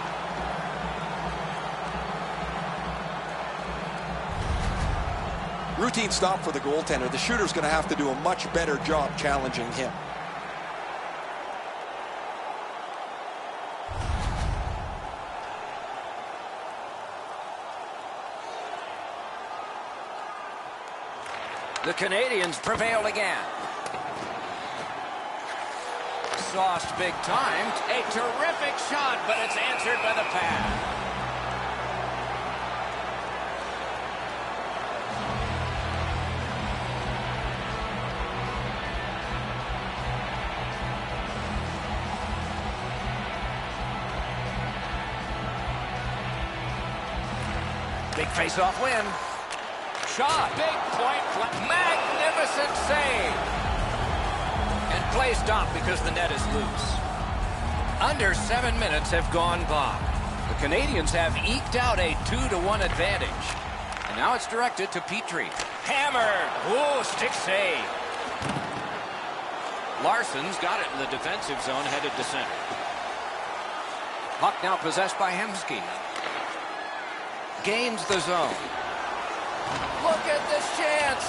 Routine stop for the goaltender. The shooter's going to have to do a much better job challenging him. The Canadians prevail again. Sauced big time. A terrific shot, but it's answered by the pad. Big face-off win. Shot. Big point. Magnificent save. And play stopped because the net is loose. Under 7 minutes have gone by. The Canadians have eked out a 2-1 advantage. And now it's directed to Petrie. Hammered. Ooh, stick save. Larson's got it in the defensive zone, headed to center. Puck now possessed by Hemsky. Gains the zone. Look at this chance.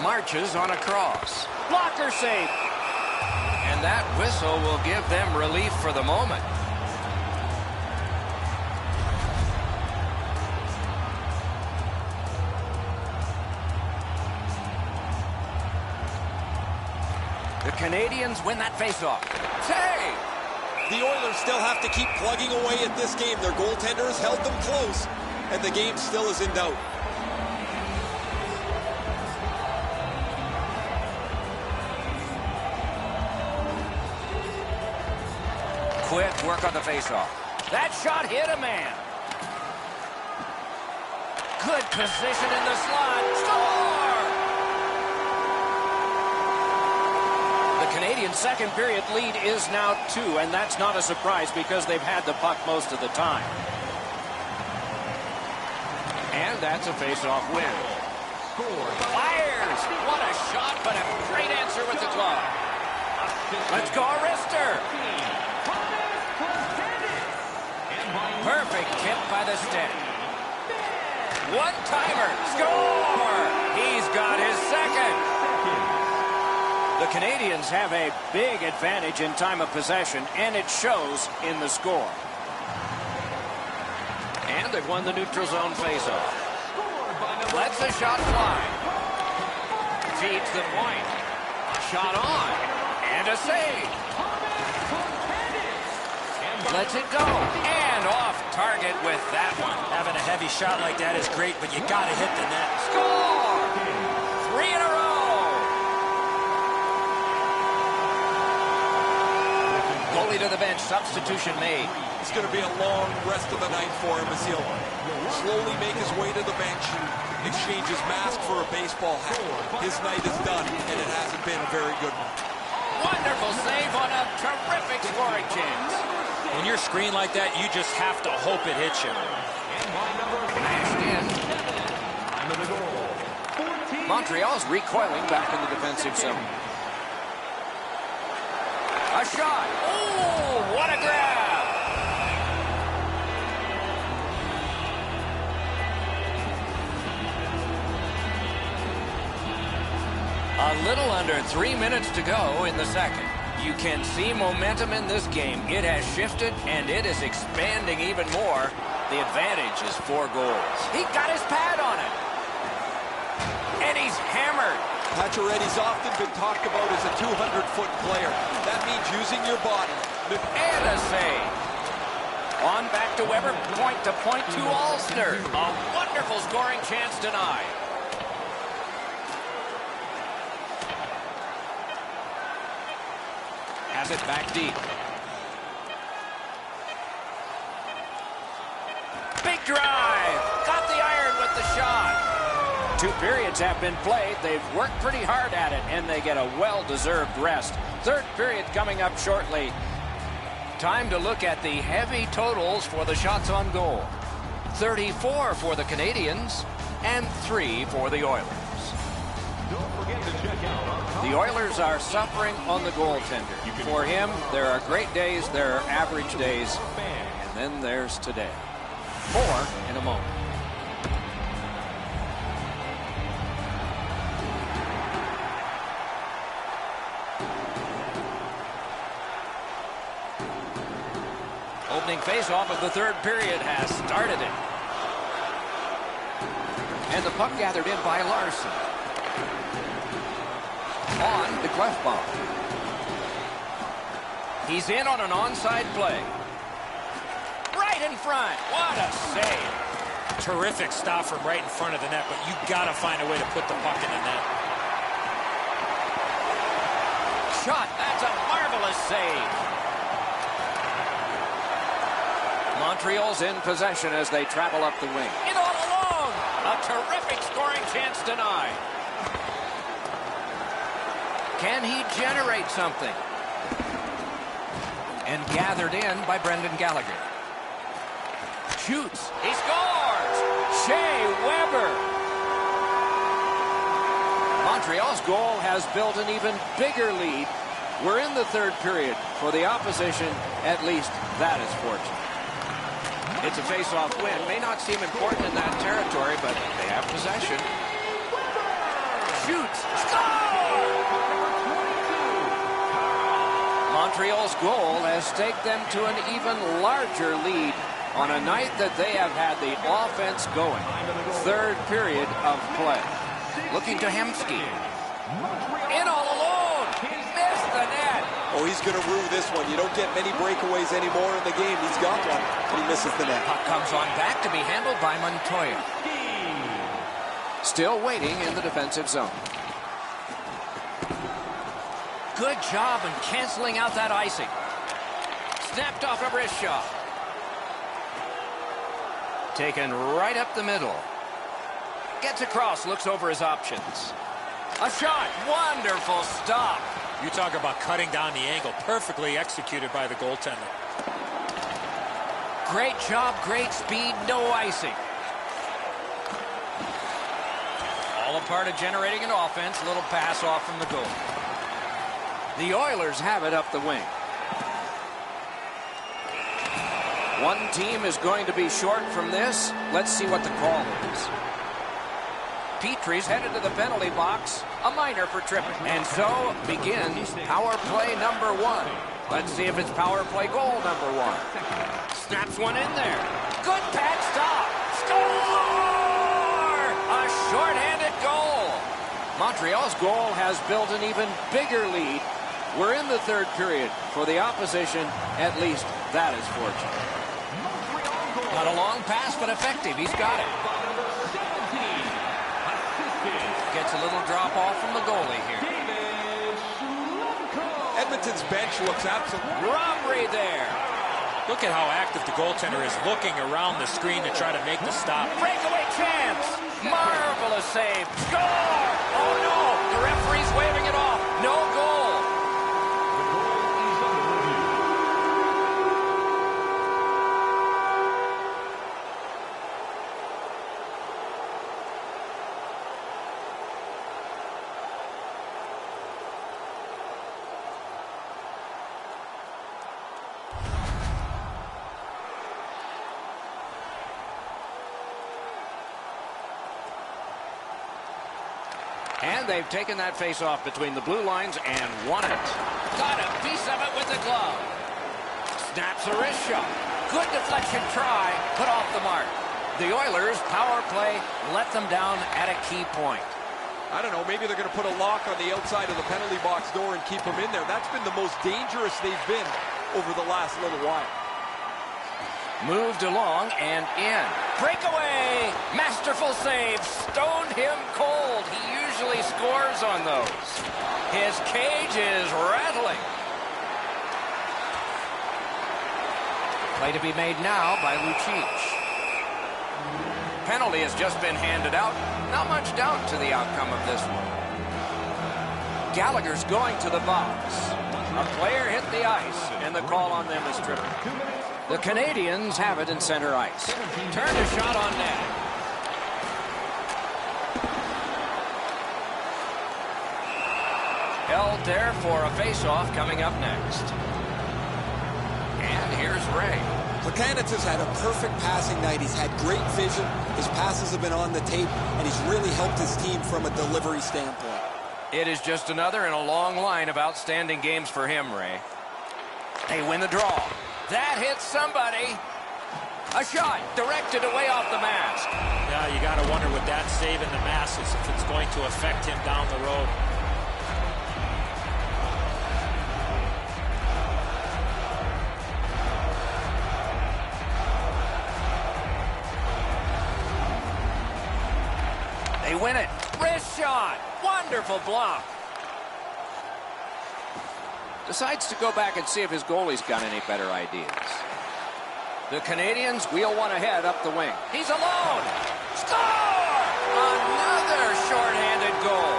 Marches on a cross. Blocker save. And that whistle will give them relief for the moment. The Canadians win that faceoff. Save. The Oilers still have to keep plugging away at this game. Their goaltender has held them close, and the game still is in doubt. Quick work on the faceoff. That shot hit a man. Good position in the slot. Score! The Canadian second period lead is now 2, and that's not a surprise because they've had the puck most of the time. And that's a face-off win. Fires! What a shot, but a great answer with the glove. Let's go, Arister! Perfect tip by the stick. One-timer! Score! He's got his second. The Canadians have a big advantage in time of possession, and it shows in the score. And they've won the neutral zone faceoff. Lets the shot fly. Feeds the point. A shot on. And a save. Lets it go. And off target with that one. Having a heavy shot like that is great, but you got to hit the net. Score! 3 in a row. Goalie to the bench. Substitution made. It's going to be a long rest of the night for him as he'll slowly make his way to the bench, exchange his mask for a baseball hat. His night is done, and it hasn't been a very good one. Wonderful save on a terrific scoring chance. When you're screened like that, you just have to hope it hits you. Mashed in. Montreal's recoiling back in the defensive zone. A shot. Oh, what a grab. A little under 3 minutes to go in the second. You can see momentum in this game. It has shifted, and it is expanding even more. The advantage is 4 goals. He got his pad on it. And he's hammered. Pacioretty's often been talked about as a 200-foot player. That means using your body. And a save. On back to Weber, point-to-point to Ulster. A wonderful scoring chance denied. Has it back deep. Big drive. Got the iron with the shot. 2 periods have been played. They've worked pretty hard at it, and they get a well-deserved rest. Third period coming up shortly. Time to look at the heavy totals for the shots on goal. 34 for the Canadians and 3 for the Oilers. The Oilers are suffering on the goaltender. For him, there are great days, there are average days, and then there's today. More in a moment. Opening faceoff of the third period has started it. And the puck gathered in by Larson. On to Clefbaum. He's in on an onside play. Right in front. What a save. Terrific stop from right in front of the net, but you got to find a way to put the puck in the net. Shot. That's a marvelous save. Montreal's in possession as they travel up the wing. In all alone. A terrific scoring chance denied. Can he generate something? And gathered in by Brendan Gallagher. Shoots. He scores! Shea Weber. Montreal's goal has built an even bigger lead. We're in the third period. For the opposition, at least that is fortunate. It's a face-off win. May not seem important in that territory, but they have possession. Shoots. Score! Montreal's goal has taken them to an even larger lead on a night that they have had the offense going. Third period of play. Looking to Hemsky. In all alone. Missed the net. Oh, he's going to rue this one. You don't get many breakaways anymore in the game. He's got one, and he misses the net. Puck comes on back to be handled by Montoya. Still waiting in the defensive zone. Good job in canceling out that icing. Snapped off a wrist shot. Taken right up the middle. Gets across, looks over his options. A shot. Wonderful stop. You talk about cutting down the angle. Perfectly executed by the goaltender. Great job, great speed, no icing. All a part of generating an offense. Little pass off from the goal. The Oilers have it up the wing. One team is going to be short from this. Let's see what the call is. Petrie's headed to the penalty box. A minor for tripping. And so begins power play number 1. Let's see if it's power play goal number 1. Snaps one in there. Good pad stop. Score! A shorthanded goal. Montreal's goal has built an even bigger lead. We're in the third period. For the opposition, at least that is fortunate. Not a long pass, but effective. He's got it. Gets a little drop off from the goalie here. Edmonton's bench looks absolutely... Robbery there. Look at how active the goaltender is, looking around the screen to try to make the stop. Breakaway chance. Marvelous save. Score! Oh, no. The referee's waving it off. No goal. And they've taken that face-off between the blue lines and won it. Got a piece of it with the glove. Snaps a wrist shot. Good deflection try, put off the mark. The Oilers' power play let them down at a key point. I don't know, maybe they're going to put a lock on the outside of the penalty box door and keep them in there. That's been the most dangerous they've been over the last little while. Moved along and in. Breakaway! Masterful save. Stoned him cold. He usually scores on those. His cage is rattling. Play to be made now by Lucic. Penalty has just been handed out. Not much doubt to the outcome of this one. Gallagher's going to the box. A player hit the ice, and the call on them is tripping. The Canadians have it in center ice. Turned a shot on net. Held there for a face-off coming up next. And here's Ray. Plekanec has had a perfect passing night. He's had great vision. His passes have been on the tape, and he's really helped his team from a delivery standpoint. It is just another in a long line of outstanding games for him, Ray. They win the draw. That hits somebody. A shot directed away off the mask. Yeah, you got to wonder with that save in the masses if it's going to affect him down the road. They win it. Wrist shot. Wonderful block. Decides to go back and see if his goalie's got any better ideas. The Canadians wheel one ahead up the wing. He's alone. Score! Another shorthanded goal.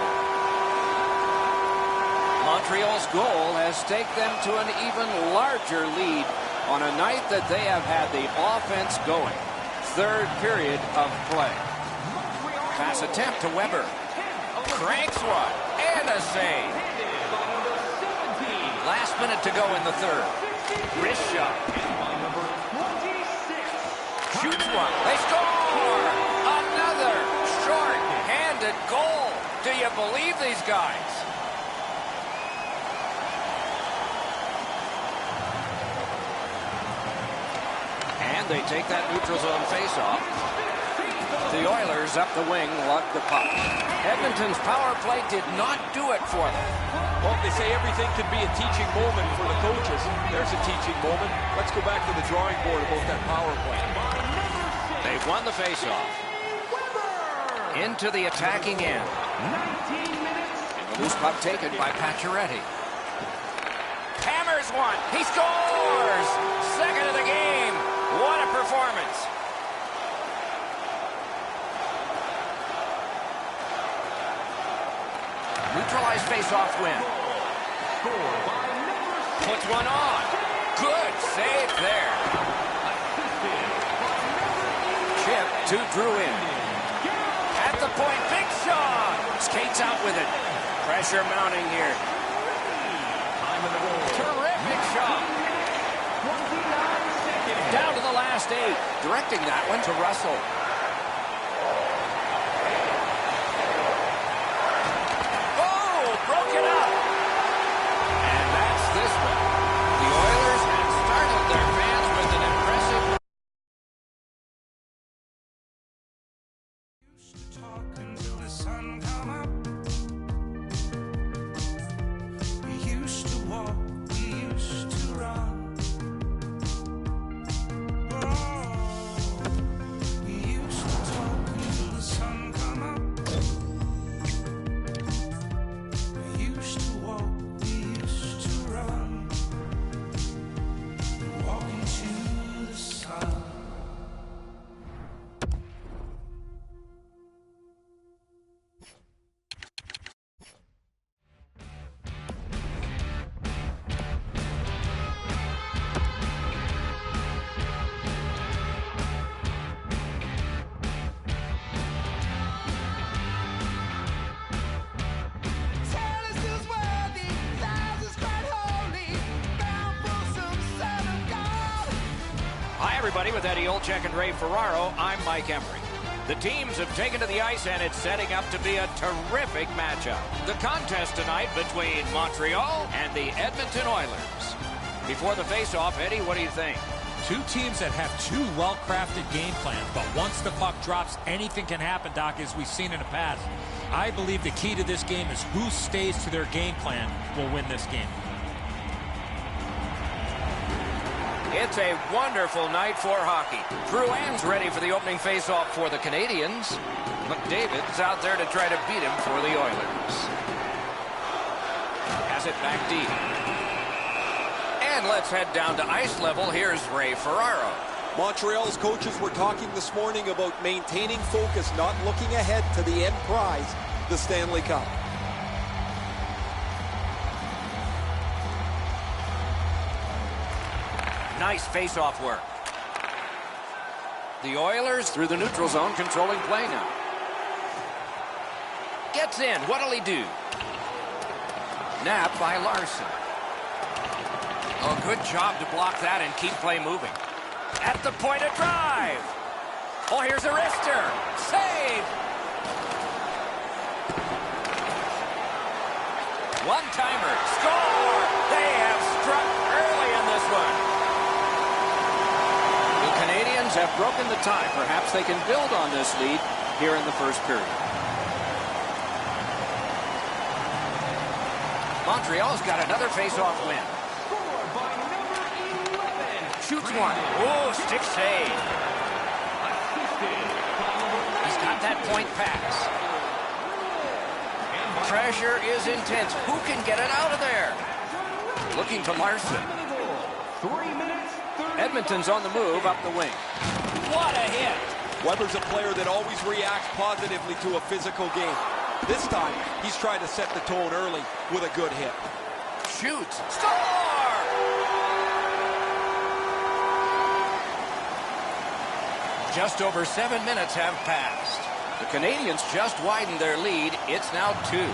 Montreal's goal has taken them to an even larger lead on a night that they have had the offense going. Third period of play. Pass attempt to Weber. Cranks one. And a save. Last minute to go in the third. Wrist shot. Shoots one. They score! Another short-handed goal. Do you believe these guys? And they take that neutral zone face-off. The Oilers up the wing lug the puck. Edmonton's power play did not do it for them. Well, they say everything can be a teaching moment for the coaches. There's a teaching moment. Let's go back to the drawing board about that power play. They've won the faceoff. Into the attacking end. 19 minutes. And the loose puck taken by Pacioretty. Hammers one. He scores! Second of the game. What a performance. Neutralized face-off win. Puts one on. Good save there. Chip to Drew in. At the point, big shot. Skates out with it. Pressure mounting here. Terrific shot. Down to the last 8. Directing that one to Russell. Broke it up. And that's this one. The Oilers have startled their fans with an impressive... Used to talk until Hi, everybody. With Eddie Olczyk and Ray Ferraro, I'm Mike Emery. The teams have taken to the ice, and it's setting up to be a terrific matchup. The contest tonight between Montreal and the Edmonton Oilers. Before the face-off, Eddie, what do you think? Two teams that have two well-crafted game plans, but once the puck drops, anything can happen, Doc, as we've seen in the past. I believe the key to this game is who stays to their game plan will win this game. It's a wonderful night for hockey. Drouin's ready for the opening face-off for the Canadians. McDavid's out there to try to beat him for the Oilers. Has it back deep. And let's head down to ice level. Here's Ray Ferraro. Montreal's coaches were talking this morning about maintaining focus, not looking ahead to the end prize, the Stanley Cup. Nice face-off work. The Oilers through the neutral zone, controlling play now. Gets in. What'll he do? Napped by Larson. Oh, good job to block that and keep play moving. At the point of drive. Oh, here's a wrister. Save. One-timer. Score. They have struck early in this one. The Canadians have broken the tie. Perhaps they can build on this lead here in the first period. Montreal's got another face-off win. Shoots one. Oh, stick save. He's got that point pass. Pressure is intense. Who can get it out of there? Looking to Larson. Edmonton's on the move up the wing. What a hit. Weber's a player that always reacts positively to a physical game. This time, he's trying to set the tone early with a good hit. Shoots. Score! Just over 7 minutes have passed. The Canadians just widened their lead. It's now 2.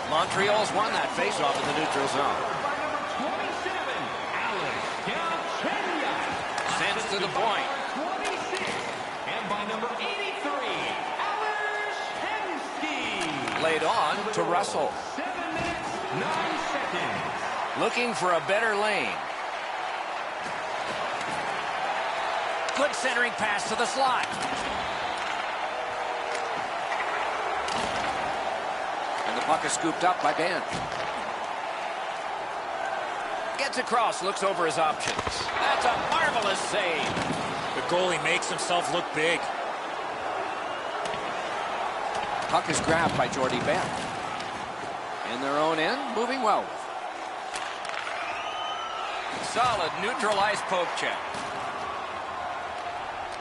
Montreal's won that faceoff in the neutral zone. Sends to the point. And by number 83, Laid on to Russell. 7 minutes, 9 seconds. Looking for a better lane. Good centering pass to the slot. And the puck is scooped up by Dan. Gets across, looks over his options. That's a marvelous save. The goalie makes himself look big. Puck is grabbed by Jordy Bent. In their own end, moving well. Solid neutral ice poke check.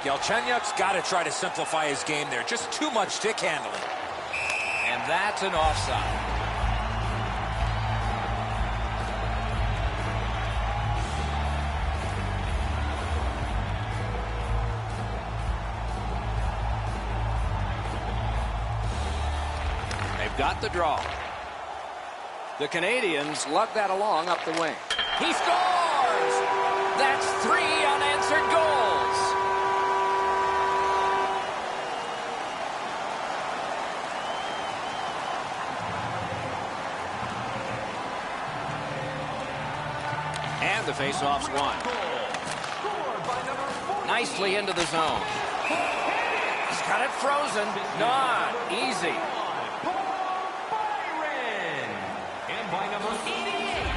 Galchenyuk's got to try to simplify his game there. Just too much stick handling. And that's an offside. They've got the draw. The Canadians lug that along up the wing. He scores! That's 3 unanswered goals. And the faceoff's won. Nicely into the zone. He's got it frozen. Not easy. And by number 88,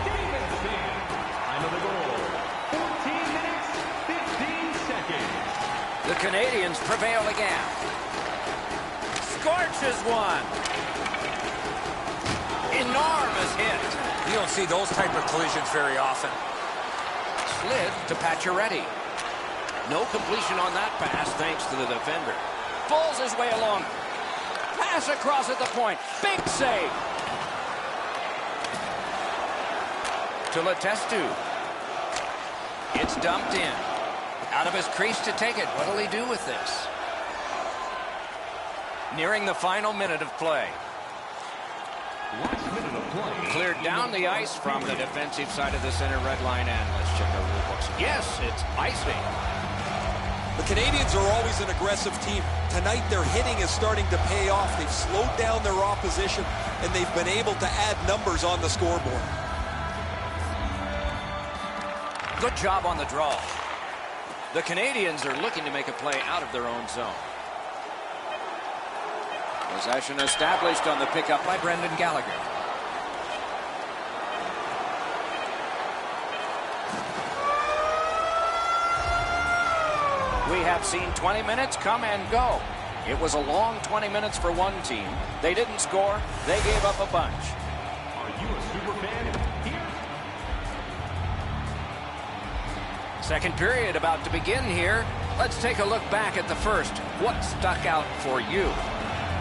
Davidson. Time of the goal, 14 minutes, 15 seconds. The Canadians prevail again. Scorches one. Enormous hit. You don't see those type of collisions very often. Slid to Pacioretty. No completion on that pass thanks to the defender. Pulls his way along. Pass across at the point. Big save. To Letestu. It's dumped in. Out of his crease to take it. What'll he do with this? Nearing the final minute of play. Last minute of play. Cleared down the ice from the defensive side of the center red line, and let's check our rule books Yes, it's icing. The Canadians are always an aggressive team. Tonight, their hitting is starting to pay off. They've slowed down their opposition, and they've been able to add numbers on the scoreboard. Good job on the draw. The Canadians are looking to make a play out of their own zone. Possession established on the pickup by Brendan Gallagher. We have seen 20 minutes come and go. It was a long 20 minutes for one team. They didn't score. They gave up a bunch. Are you a super fan? Here. Second period about to begin here. Let's take a look back at the first. What stuck out for you?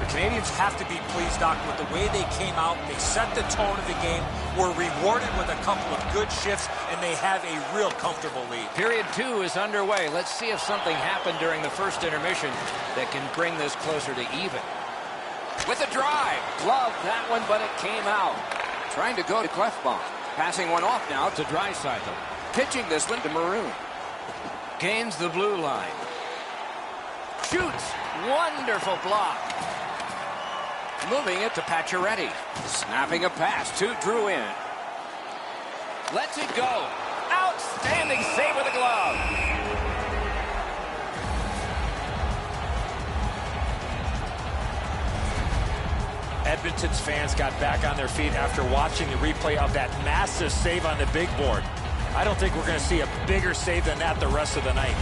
The Canadians have to be pleased, Doc, with the way they came out. They set the tone of the game, were rewarded with a couple of good shifts, and they have a real comfortable lead. Period 2 is underway. Let's see if something happened during the first intermission that can bring this closer to even. With a drive. Gloved that one, but it came out. Trying to go to Clefbaum. Passing one off now to Draisaitl. Pitching this one to Maroon. Gains the blue line. Shoots. Wonderful block. Moving it to Pacioretty. Snapping a pass to Drouin. Lets it go. Outstanding save with a glove. Edmonton's fans got back on their feet after watching the replay of that massive save on the big board. I don't think we're going to see a bigger save than that the rest of the night.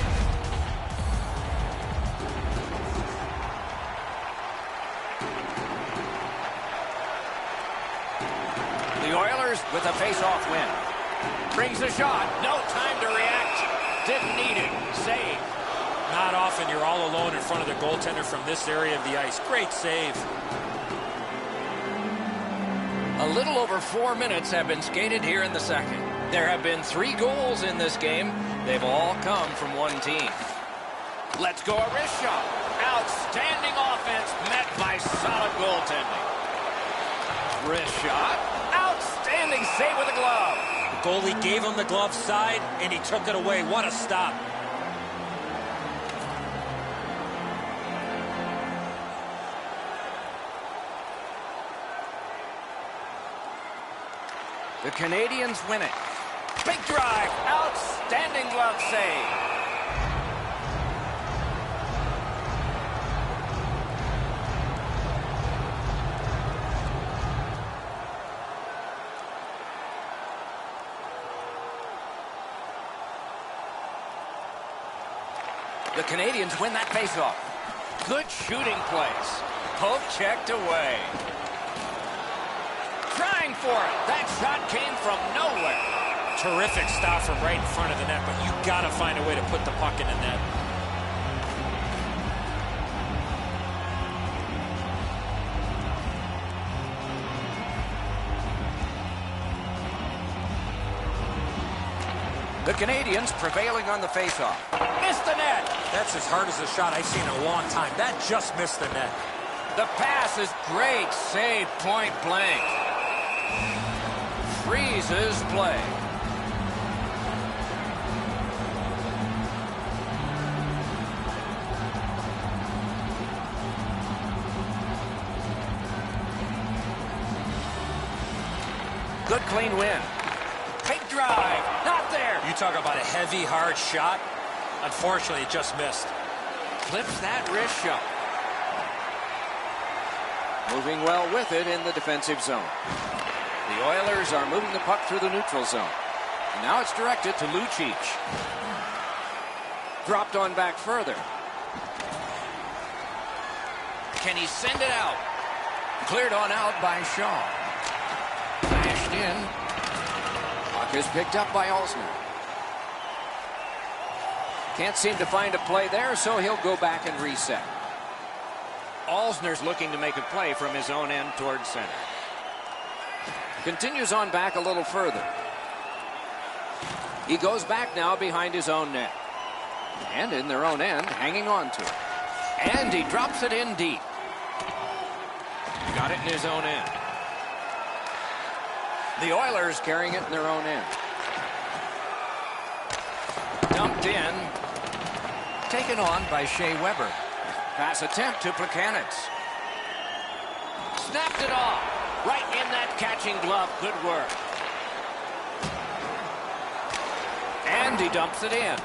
The Oilers with a face-off win. Brings a shot. No time to react. Didn't need it. Save. Not often you're all alone in front of the goaltender from this area of the ice. Great save. A little over 4 minutes have been skated here in the second. There have been 3 goals in this game. They've all come from one team. Let's go a wrist shot. Outstanding offense met by solid goaltending. Wrist shot. Outstanding save with a glove. The goalie gave him the glove side, and he took it away. What a stop. The Canadians win it. Big drive. Outstanding glove save. The Canadians win that faceoff. Good shooting place. Poke checked away. Trying for it. That shot came from nowhere. Terrific stop from right in front of the net, but you got to find a way to put the puck in the net. The Canadians prevailing on the faceoff. Missed the net. That's as hard as a shot I've seen in a long time. That just missed the net. The pass is great. Save point blank. Freezes play. Good clean win. Big drive. Not there. You talk about a heavy, hard shot. Unfortunately, it just missed. Clips that wrist shot. Moving well with it in the defensive zone. The Oilers are moving the puck through the neutral zone. And now it's directed to Lucic. Dropped on back further. Can he send it out? Cleared on out by Shaw. Bashed in. Puck is picked up by Alzner. Can't seem to find a play there, so he'll go back and reset. Alzner's looking to make a play from his own end towards center. Continues on back a little further. He goes back now behind his own net. And in their own end, hanging on to it. And he drops it in deep. Got it in his own end. The Oilers carrying it in their own end. dumped in. Taken on by Shea Weber. Pass attempt to Plekanec. Snapped it off. Right in that catching glove. Good work. And he dumps it in.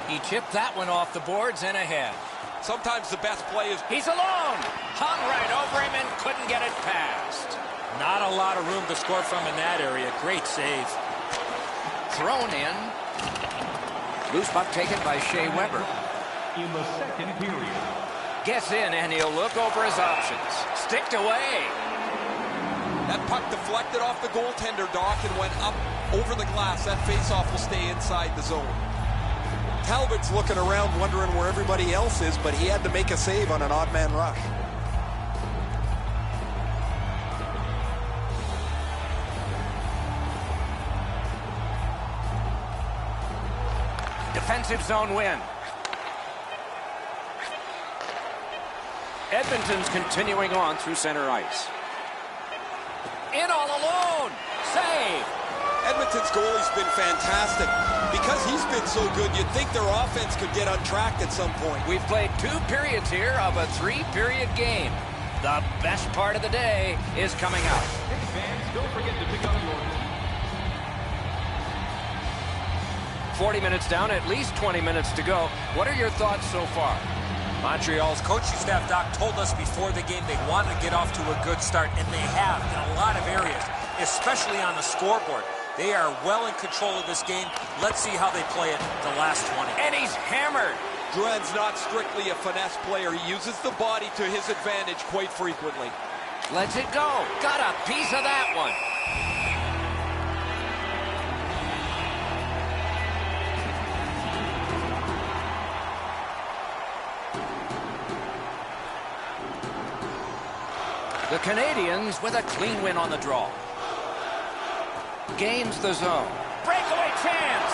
He chipped that one off the boards and ahead. Sometimes the best play is... He's alone. Hung right over him and couldn't get it past. Not a lot of room to score from in that area. Great save. Thrown in. Loose puck taken by Shea Weber. In the second period. Gets in and he'll look over his options. Sticked away. That puck deflected off the goaltender, Doc, and went up over the glass. That faceoff will stay inside the zone. Talbot's looking around wondering where everybody else is, but he had to make a save on an odd man rush. Defensive zone win. Edmonton's continuing on through center ice. In all alone. Save. Edmonton's goalie's been fantastic. Because he's been so good, you'd think their offense could get untracked at some point. We've played 2 periods here of a 3-period game. The best part of the day is coming up. Hey fans, don't forget to pick up your... 40 minutes down, at least 20 minutes to go. What are your thoughts so far? Montreal's coaching staff, Doc, told us before the game they wanted to get off to a good start, and they have in a lot of areas, especially on the scoreboard. They are well in control of this game. Let's see how they play it the last 20. And he's hammered. Drouin's not strictly a finesse player. He uses the body to his advantage quite frequently. Lets it go. Got a piece of that one. The Canadians with a clean win on the draw. Gains the zone. Breakaway chance.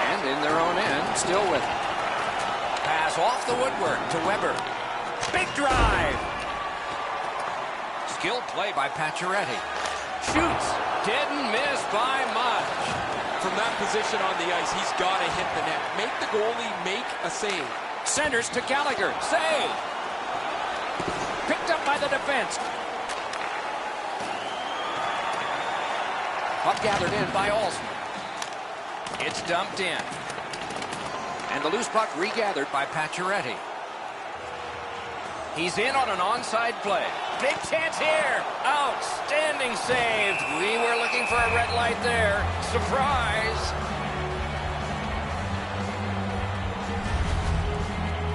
And in their own end, still with it. Pass off the woodwork to Weber. Big drive. Skilled play by Pacioretty. Shoots. Didn't miss by much. From that position on the ice, he's got to hit the net. Make the goalie make a save. Centers to Gallagher. Save. Picked up by the defense. Puck gathered in by Alsman. It's dumped in. And the loose puck regathered by Pacioretty. He's in on an onside play. Big chance here. Outstanding save. We were looking for a red light there. Surprise.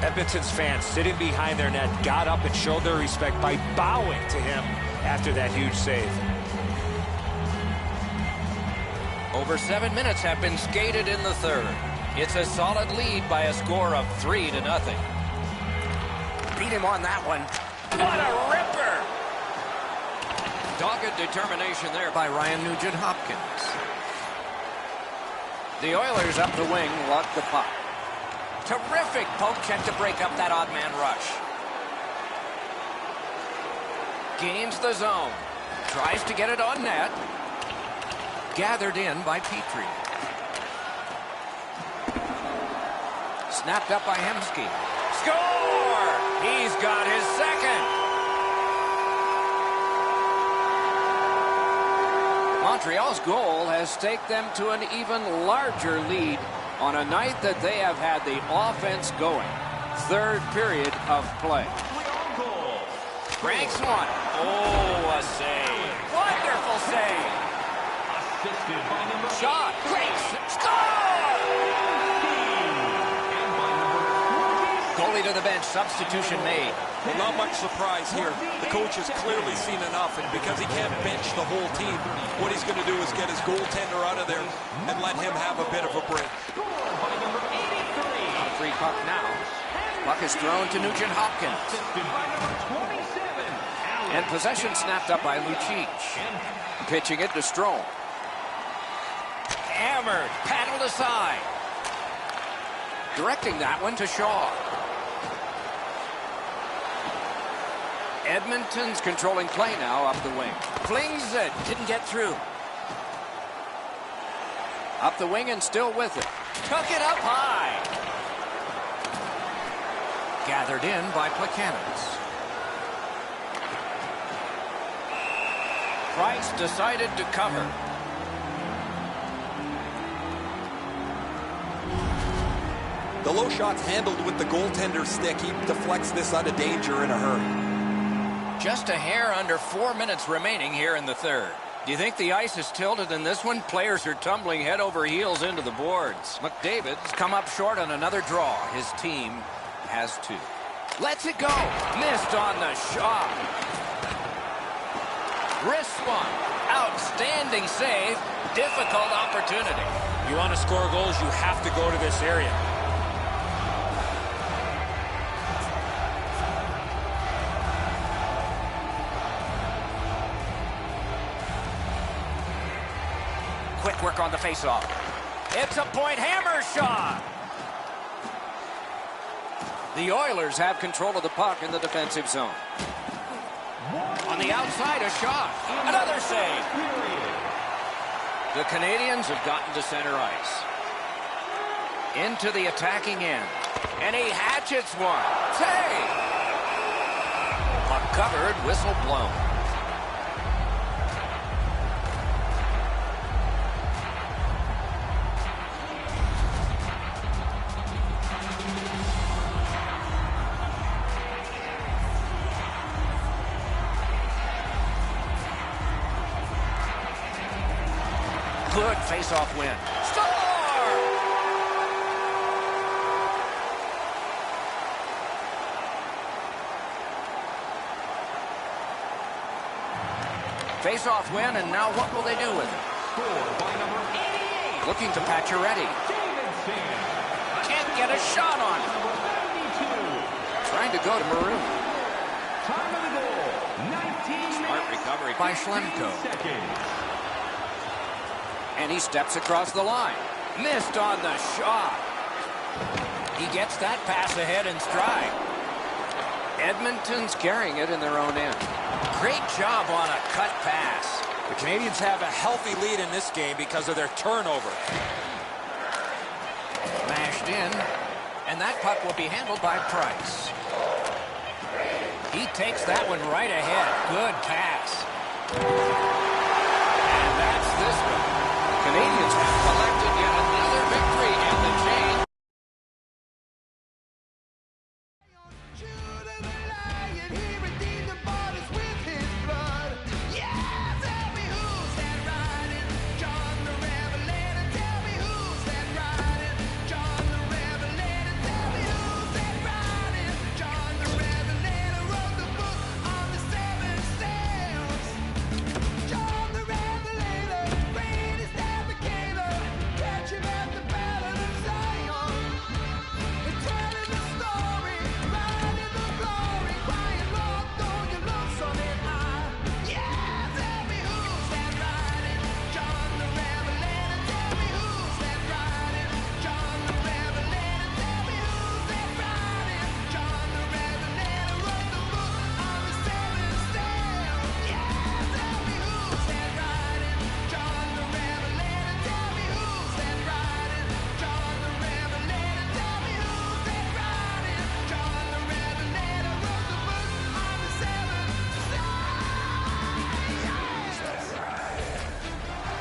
Edmonton's fans sitting behind their net got up and showed their respect by bowing to him after that huge save. Over 7 minutes have been skated in the third. It's a solid lead by a score of 3-0. Beat him on that one. What a ripper! Dogged determination there by Ryan Nugent-Hopkins. The Oilers up the wing lock the puck. Terrific poke check to break up that odd man rush. Gains the zone. Tries to get it on net. Gathered in by Petrie. Snapped up by Hemsky. Score! He's got his second. Montreal's goal has staked them to an even larger lead on a night that they have had the offense going. Third period of play. Cranks one. Oh, a save. Wonderful save. Assisted by number Shot. Great. Score! Goalie to the bench. Substitution made. Well, not much surprise here. The coach has clearly seen enough, and because he can't bench the whole team, what he's going to do is get his goaltender out of there and let him have a bit of a break. Free puck now. Puck is thrown to Nugent-Hopkins. And possession snapped up by Lucic. Pitching it to Strome. Hammered. Paddled aside. Directing that one to Shaw. Edmonton's controlling play now up the wing. Flings it. Didn't get through. Up the wing and still with it. Took it up high. Gathered in by Plekanec. Price decided to cover. The low shot's handled with the goaltender's stick. He deflects this out of danger in a hurry. Just a hair under 4 minutes remaining here in the third. Do you think the ice is tilted in this one? Players are tumbling head over heels into the boards. McDavid's come up short on another draw. His team has 2. Lets it go. Missed on the shot. Wrist one. Outstanding save. Difficult opportunity. You want to score goals, you have to go to this area. Quick work on the faceoff. It's a point hammer shot. The Oilers have control of the puck in the defensive zone. On the outside, a shot. Another save. The Canadians have gotten to center ice. Into the attacking end. And he hatchets one. Save! Puck covered, whistle blown. Good face-off win. Score! Face-off win, and now what will they do with it? Scored by number 88. Looking to Pacioretty. Davidson. Can't get a shot on it. Number 92. Trying to go to Maroon. Time of the goal, 19 Smart minutes, recovery by Schlemko. 15 seconds. And he steps across the line. Missed on the shot. He gets that pass ahead in stride. Edmonton's carrying it in their own end. Great job on a cut pass. The Canadians have a healthy lead in this game because of their turnover. Mashed in. And that puck will be handled by Price. He takes that one right ahead. Good pass. And that's this one. Canadians have collected yet another victory in the chain.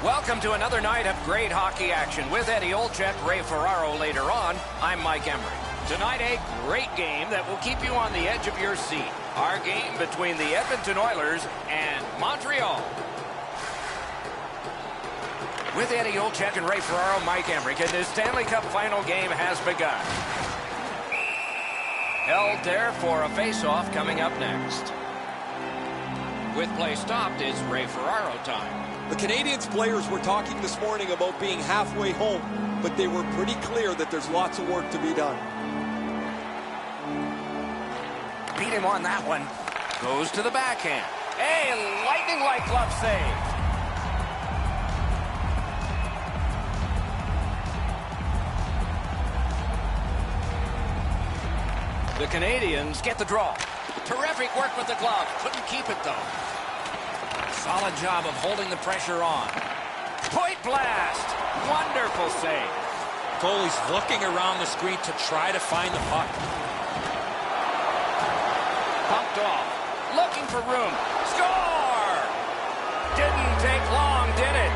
Welcome to another night of great hockey action with Eddie Olczyk, Ray Ferraro later on. I'm Mike Emery. Tonight, a great game that will keep you on the edge of your seat. Our game between the Edmonton Oilers and Montreal. With Eddie Olczyk and Ray Ferraro, Mike Emery, and the Stanley Cup final game has begun. Held there for a face-off coming up next. With play stopped, it's Ray Ferraro time. The Canadians players were talking this morning about being halfway home, but they were pretty clear that there's lots of work to be done. Beat him on that one. Goes to the backhand. A lightning-like glove save. The Canadians get the draw. Terrific work with the glove. Couldn't keep it, though. Solid job of holding the pressure on. Point blast. Wonderful save. Goalie's looking around the screen to try to find the puck. Pumped off. Looking for room. Score! Didn't take long, did it?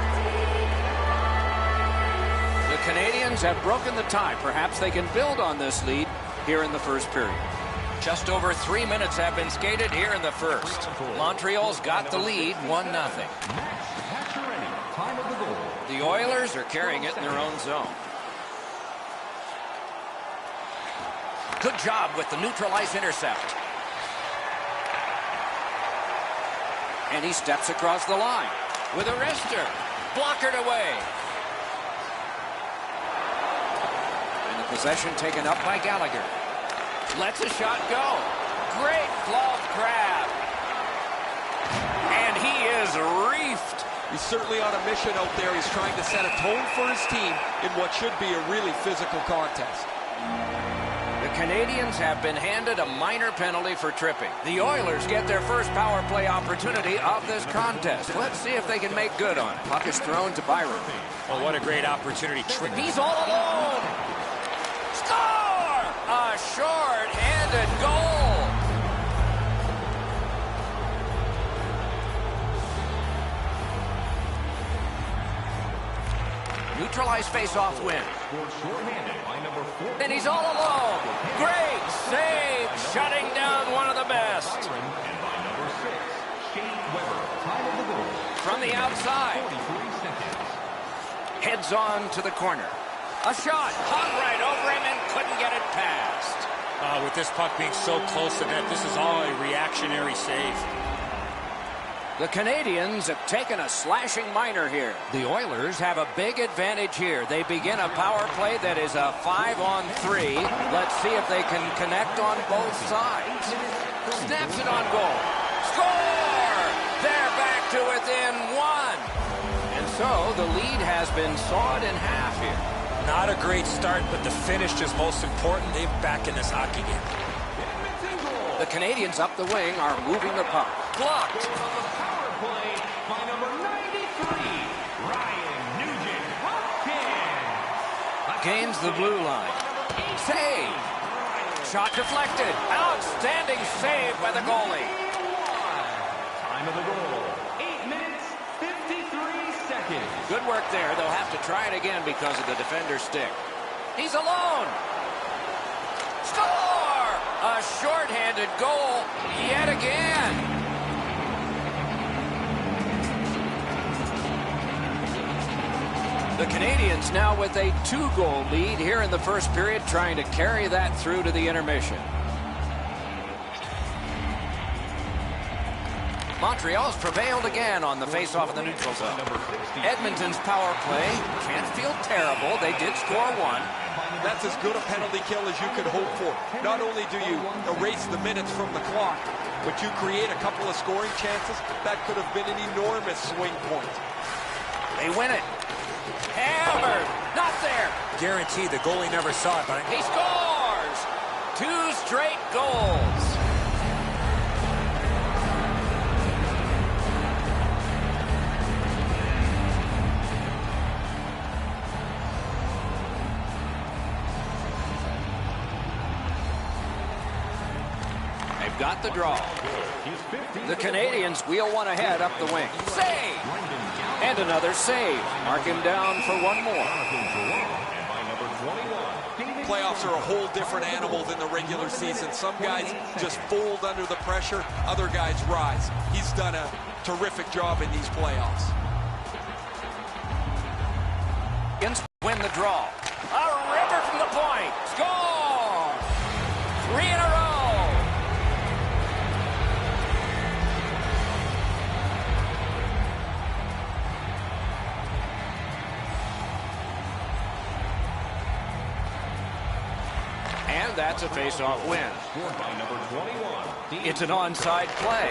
The Canadians have broken the tie. Perhaps they can build on this lead here in the first period. Just over 3 minutes have been skated here in the first. Montreal's got the lead, 1-0. Time of the goal. The Oilers are carrying it in their own zone. Good job with the neutral ice intercept. And he steps across the line with a wrister. Blockered away. And the possession taken up by Gallagher. Lets a shot go. Great glove grab. And he is reefed. He's certainly on a mission out there. He's trying to set a tone for his team in what should be a really physical contest. The Canadians have been handed a minor penalty for tripping. The Oilers get their first power play opportunity of this contest. Let's see if they can make good on it. Puck is thrown to Byron. Well, what a great opportunity. He's all alone. Score! A short-handed goal. Neutralized face-off win. And he's all alone. Great save, shutting down one of the best. From the outside. Heads on to the corner. A shot, hung right over him and couldn't get it past. With this puck being so close to net, this is all a reactionary save. The Canadians have taken a slashing minor here. The Oilers have a big advantage here. They begin a power play that is a 5-on-3. Let's see if they can connect on both sides. Snaps it on goal. Score! They're back to within one. And so the lead has been sawed in half here. Not a great start, but the finish is most important. They're back in this hockey game. The Canadians up the wing are moving the puck. Blocked. Play by number 93, Ryan Nugent-Hopkins. Gains the blue line. Save. Shot deflected. Outstanding save by the goalie. Time of the goal, 8 minutes, 53 seconds. Good work there. They'll have to try it again because of the defender's stick. He's alone. Score! A shorthanded goal yet again. The Canadians now with a 2-goal lead here in the first period, trying to carry that through to the intermission. Montreal's prevailed again on the face-off in the neutral zone. Edmonton's power play can't feel terrible. They did score one. That's as good a penalty kill as you could hope for. Not only do you erase the minutes from the clock, but you create a couple of scoring chances. That could have been an enormous swing point. They win it. Hammered. Not there. Guaranteed the goalie never saw it, but He scores. 2 straight goals. They've got the draw. The Canadians wheel one ahead up the wing. Save! And another save. Mark him down for one more. Playoffs are a whole different animal than the regular season. Some guys just fold under the pressure. Other guys rise. He's done a terrific job in these playoffs. Win the draw. A ripper from the point. Score! 3 in a row. And that's a face-off win. It's an onside play.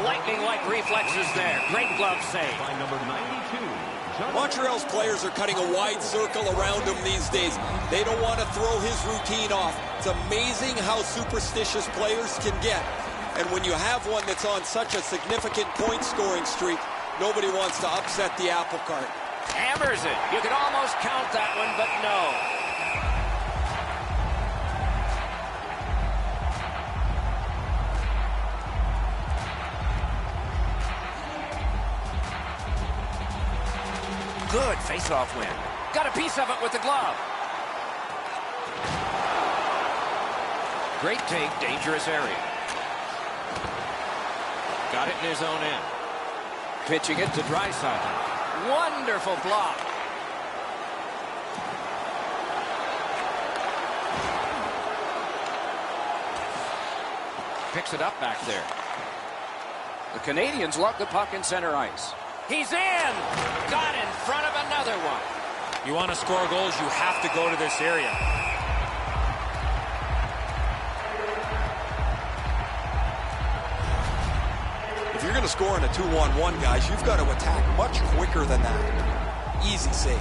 Lightning-like reflexes there. Great glove save. Montreal's players are cutting a wide circle around him these days. They don't want to throw his routine off. It's amazing how superstitious players can get. And when you have one that's on such a significant point-scoring streak, nobody wants to upset the apple cart. Hammers it. You could almost count that one, but no. Good face-off win. Got a piece of it with the glove. Great take, dangerous area. Got it in his own end. Pitching it to Draisaitl. Wonderful block. Picks it up back there. The Canadians love the puck in center ice. He's in! Got in front of another one. You want to score goals, you have to go to this area. If you're going to score in a 2-on-1, guys, you've got to attack much quicker than that. Easy save.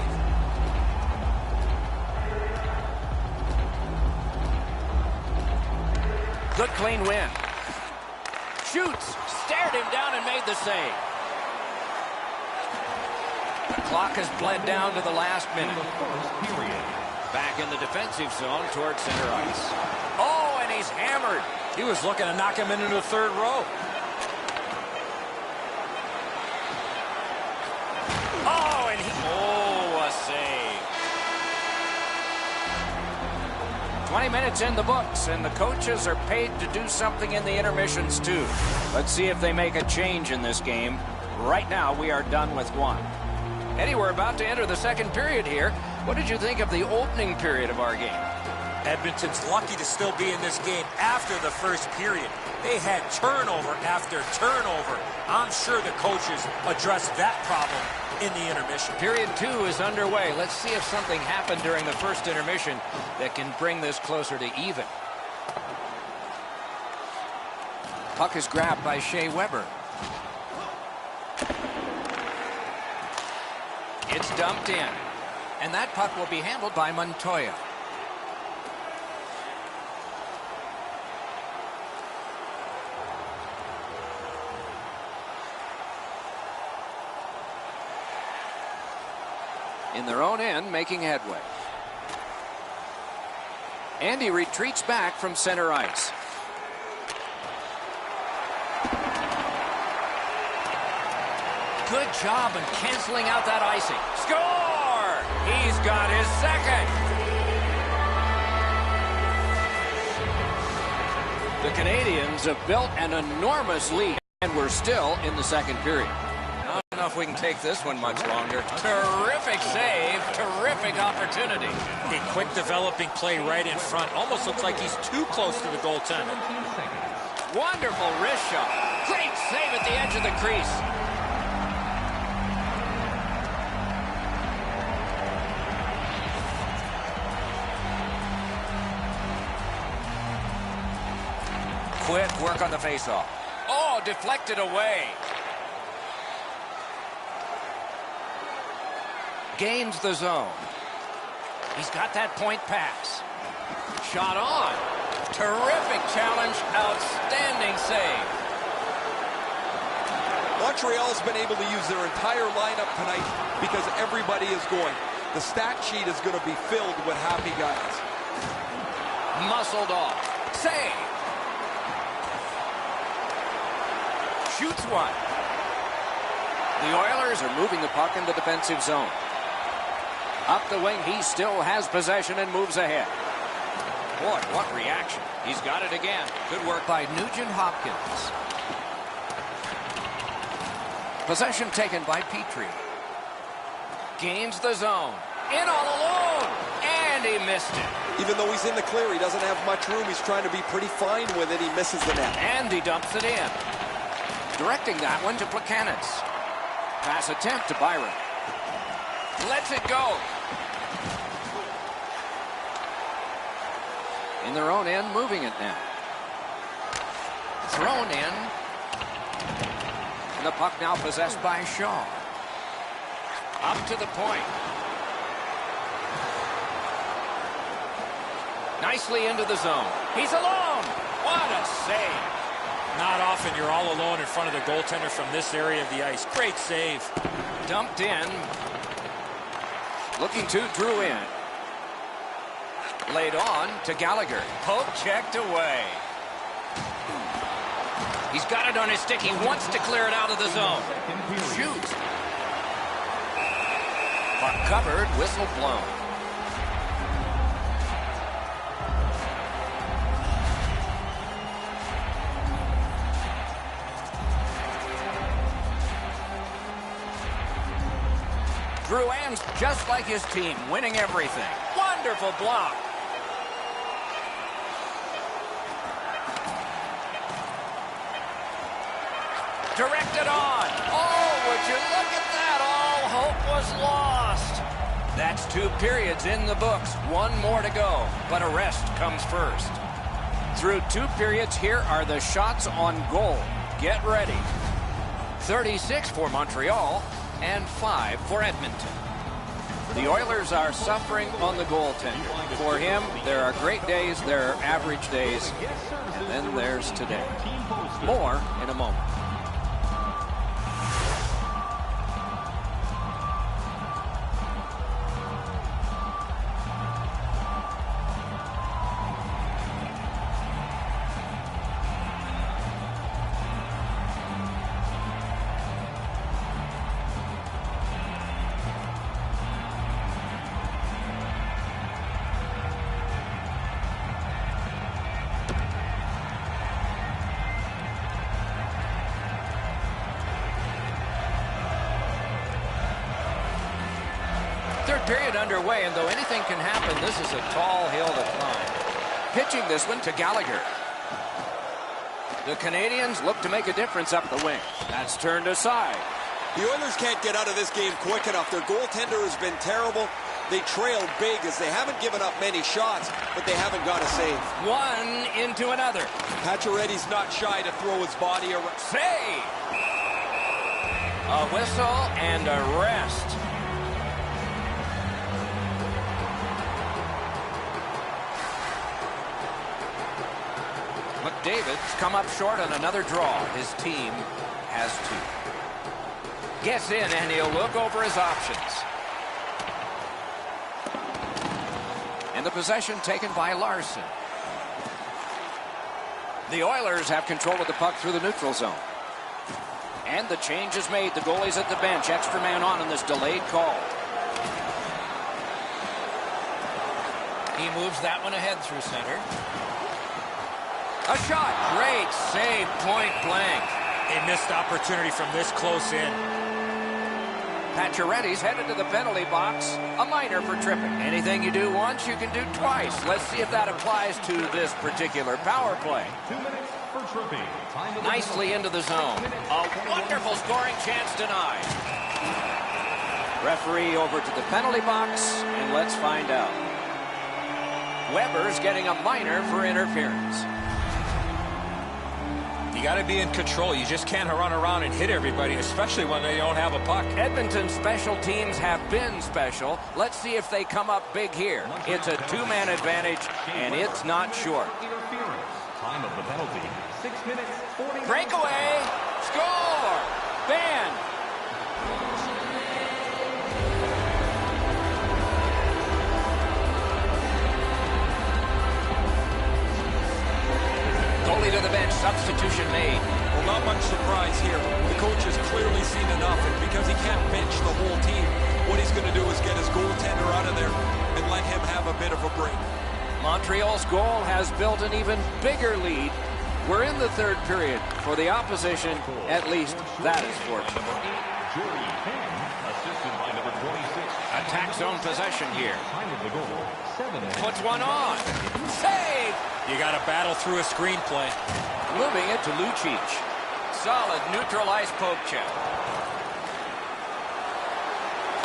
Good clean win. Shoots, stared him down and made the save. The clock has bled down to the last minute. Back in the defensive zone towards center ice. Oh, and he's hammered. He was looking to knock him into the third row. Oh, and a save. 20 minutes in the books, and the coaches are paid to do something in the intermissions, too. Let's see if they make a change in this game. Right now, we are done with one. Eddie, we're about to enter the second period here. What did you think of the opening period of our game? Edmonton's lucky to still be in this game after the first period. They had turnover after turnover. I'm sure the coaches addressed that problem in the intermission. Period 2 is underway. Let's see if something happened during the first intermission that can bring this closer to even. Puck is grabbed by Shea Weber. It's dumped in. And that puck will be handled by Montoya. In their own end, making headway. And he retreats back from center ice. Good job in canceling out that icing. Score! He's got his second. The Canadians have built an enormous lead, and we're still in the second period. I don't know if we can take this one much longer. Terrific save, terrific opportunity. A quick developing play right in front. Almost looks like he's too close to the goaltender. Wonderful wrist shot. Great save at the edge of the crease. Quick work on the faceoff. Oh, deflected away. Gains the zone. He's got that point pass. Shot on. Terrific challenge. Outstanding save. Montreal's been able to use their entire lineup tonight because everybody is going. The stat sheet is going to be filled with happy guys. Muscled off. Save. Shoots one. The Oilers are moving the puck in the defensive zone. Up the wing, he still has possession and moves ahead. Boy, what reaction. He's got it again. Good work by Nugent Hopkins. Possession taken by Petrie. Gains the zone. In all alone. And he missed it. Even though he's in the clear, he doesn't have much room. He's trying to be pretty fine with it. He misses the net. And he dumps it in. Directing that one to Plekanec. Pass attempt to Byron. Lets it go. In their own end, moving it now. Thrown in. And the puck now possessed by Shaw. Up to the point. Nicely into the zone. He's alone. What a save. Not often you're all alone in front of the goaltender from this area of the ice. Great save. Dumped in. Looking to Drew in. Laid on to Gallagher. Poke checked away. He's got it on his stick. He wants to clear it out of the zone. Shoots. Puck covered, whistle blown. Drouin's just like his team, winning everything. Wonderful block. Directed on. Oh, would you look at that? All hope was lost. That's 2 periods in the books. 1 more to go, but a rest comes first. Through 2 periods, here are the shots on goal. Get ready. 36 for Montreal and 5 for Edmonton. The Oilers are suffering on the goaltender. For him, there are great days, there are average days, and then there's today. More in a moment. Third period underway, and though anything can happen, this is a tall hill to climb. Pitching this one to Gallagher. The Canadians look to make a difference up the wing. That's turned aside. The Oilers can't get out of this game quick enough. Their goaltender has been terrible. They trailed big as they haven't given up many shots, but they haven't got a save. One into another. Pacioretty's not shy to throw his body around. Save! A whistle and a rest. McDavid's come up short on another draw. His team has 2. Gets in, and he'll look over his options. And the possession taken by Larson. The Oilers have control of the puck through the neutral zone. And the change is made. The goalie's at the bench. Extra man on in this delayed call. He moves that one ahead through center. A shot. Great save, point blank. A missed opportunity from this close in. Pacioretty's headed to the penalty box. A minor for tripping. Anything you do once, you can do twice. Let's see if that applies to this particular power play. 2 minutes for tripping. Nicely into the zone. A wonderful scoring chance denied. Referee over to the penalty box, and let's find out. Weber's getting a minor for interference. You got to be in control. You just can't run around and hit everybody, especially when they don't have a puck. Edmonton's special teams have been special. Let's see if they come up big here. It's a 2-man advantage, and it's not short. Interference. Time of the penalty. 6 minutes, 40 Breakaway. Score. Ben. Goalie to the bench. Substitution made. Well, not much surprise here. The coach has clearly seen enough, and because he can't bench the whole team, what he's going to do is get his goaltender out of there and let him have a bit of a break. Montreal's goal has built an even bigger lead. We're in the third period. For the opposition, at least that is fortunate. Attack zone possession here. Puts one on. Save! You got to battle through a screenplay. Moving it to Lucic. Solid neutralized poke check.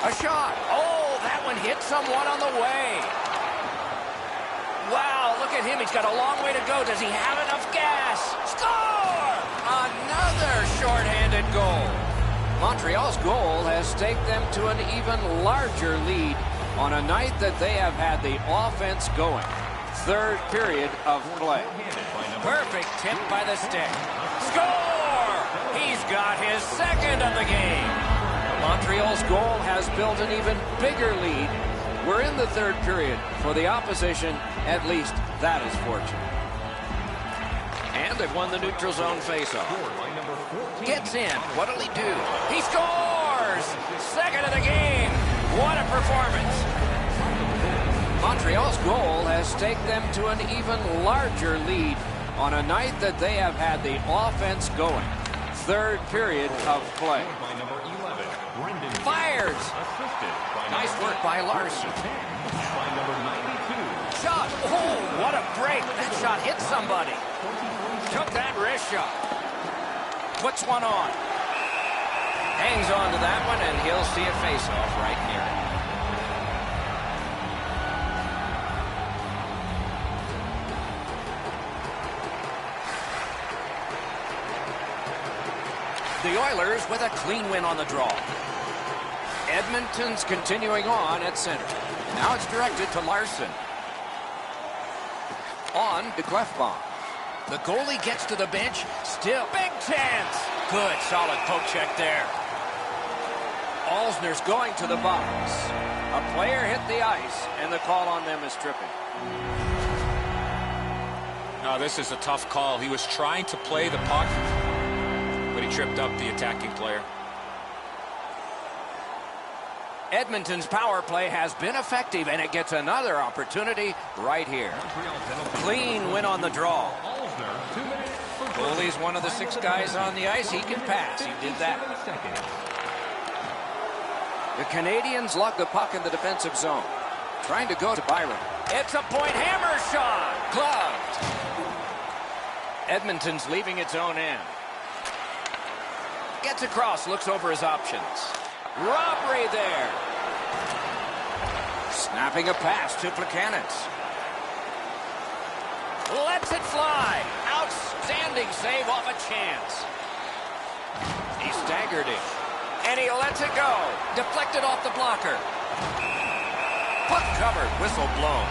A shot. Oh, that one hit someone on the way. Wow, look at him. He's got a long way to go. Does he have enough gas? Score! Another shorthanded goal. Montreal's goal has taken them to an even larger lead on a night that they have had the offense going. Third period of play. Perfect tip by the stick. Score! He's got his second of the game. Montreal's goal has built an even bigger lead We're in the third period. For the opposition, at least that is fortunate. And they've won the neutral zone faceoff. Gets in. What'll he do? He scores! Second of the game. What a performance. Montreal's goal has taken them to an even larger lead on a night that they have had the offense going. Third period of play. Fires. Nice work by Larson. Shot. Oh, what a break. That shot hit somebody. Took that wrist shot. Puts one on. Hangs on to that one, and he'll see a face-off right near it. The Oilers with a clean win on the draw. Edmonton's continuing on at center. Now it's directed to Larson. On to Clefbaum. The goalie gets to the bench. Still. Big chance. Good, solid poke check there. Alzner's going to the box. A player hit the ice, and the call on them is tripping. No, this is a tough call. He was trying to play the puck, but he tripped up the attacking player. Edmonton's power play has been effective, and it gets another opportunity right here. Clean win on the draw. Goalie's one of the 6 guys on the ice. He can pass. He did that. The Canadians lock the puck in the defensive zone. Trying to go to Byron. It's a point hammer shot. Gloved. Edmonton's leaving its own end. Gets across, looks over his options. Robbery there. Snapping a pass to Plekanec. Lets it fly. Outstanding save off a chance. He staggered it. And he lets it go. Deflected off the blocker. Puck covered. Whistle blown.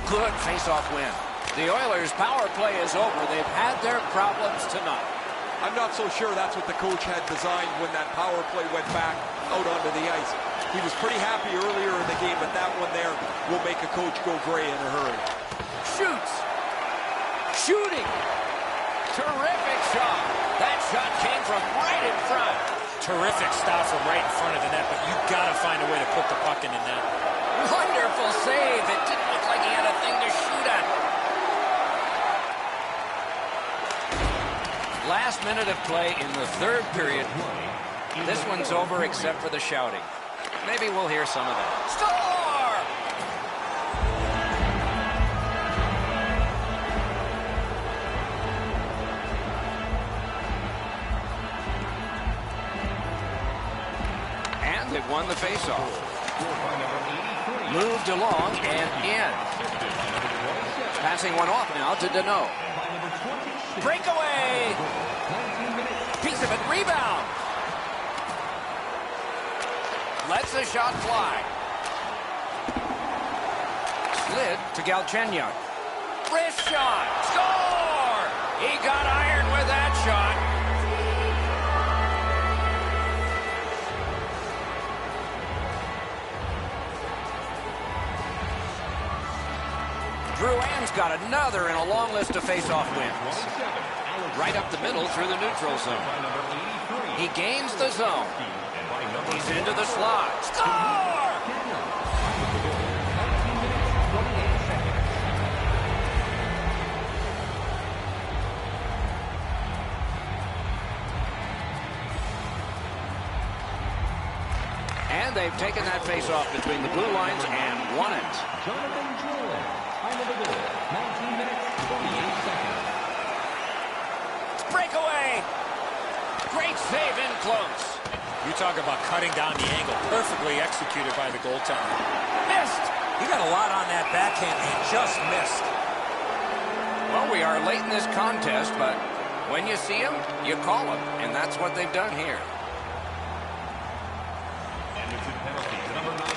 Good face-off win. The Oilers' power play is over. They've had their problems tonight. I'm not so sure that's what the coach had designed when that power play went back out onto the ice. He was pretty happy earlier in the game, but that one there will make a coach go gray in a hurry. Shoots. Shooting. Terrific shot. That shot came from right in front. Terrific stop from right in front of the net, but you've got to find a way to put the puck in the net. Wonderful save. It didn't look like he had a thing to shoot at. Last minute of play in the third period. This one's over except for the shouting. Maybe we'll hear some of that. Score! And they've won the faceoff. Moved along and in. Passing one off now to Deneau. Breakaway! Piece of it, rebound! Lets the shot fly. Slid to Galchenyuk. Wrist shot! Score! He got iron with that shot. Drouin's got another in a long list of face-off wins. Right up the middle through the neutral zone. He gains the zone. He's into the slot. Score! And they've taken that face-off between the blue lines and won it. Breakaway! Great save in close. You talk about cutting down the angle. Perfectly executed by the goaltender. Missed! He got a lot on that backhand and just missed. Well, we are late in this contest, but when you see him, you call him, and that's what they've done here.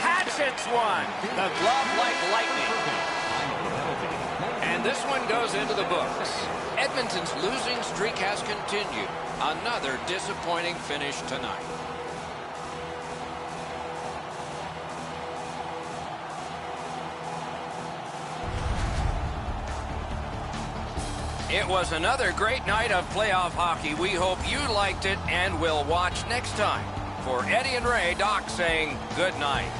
Hatchet's one. The glove like lightning. And this one goes into the books. Edmonton's losing streak has continued. Another disappointing finish tonight. It was another great night of playoff hockey. We hope you liked it and will watch next time. For Eddie and Ray, Doc saying good night.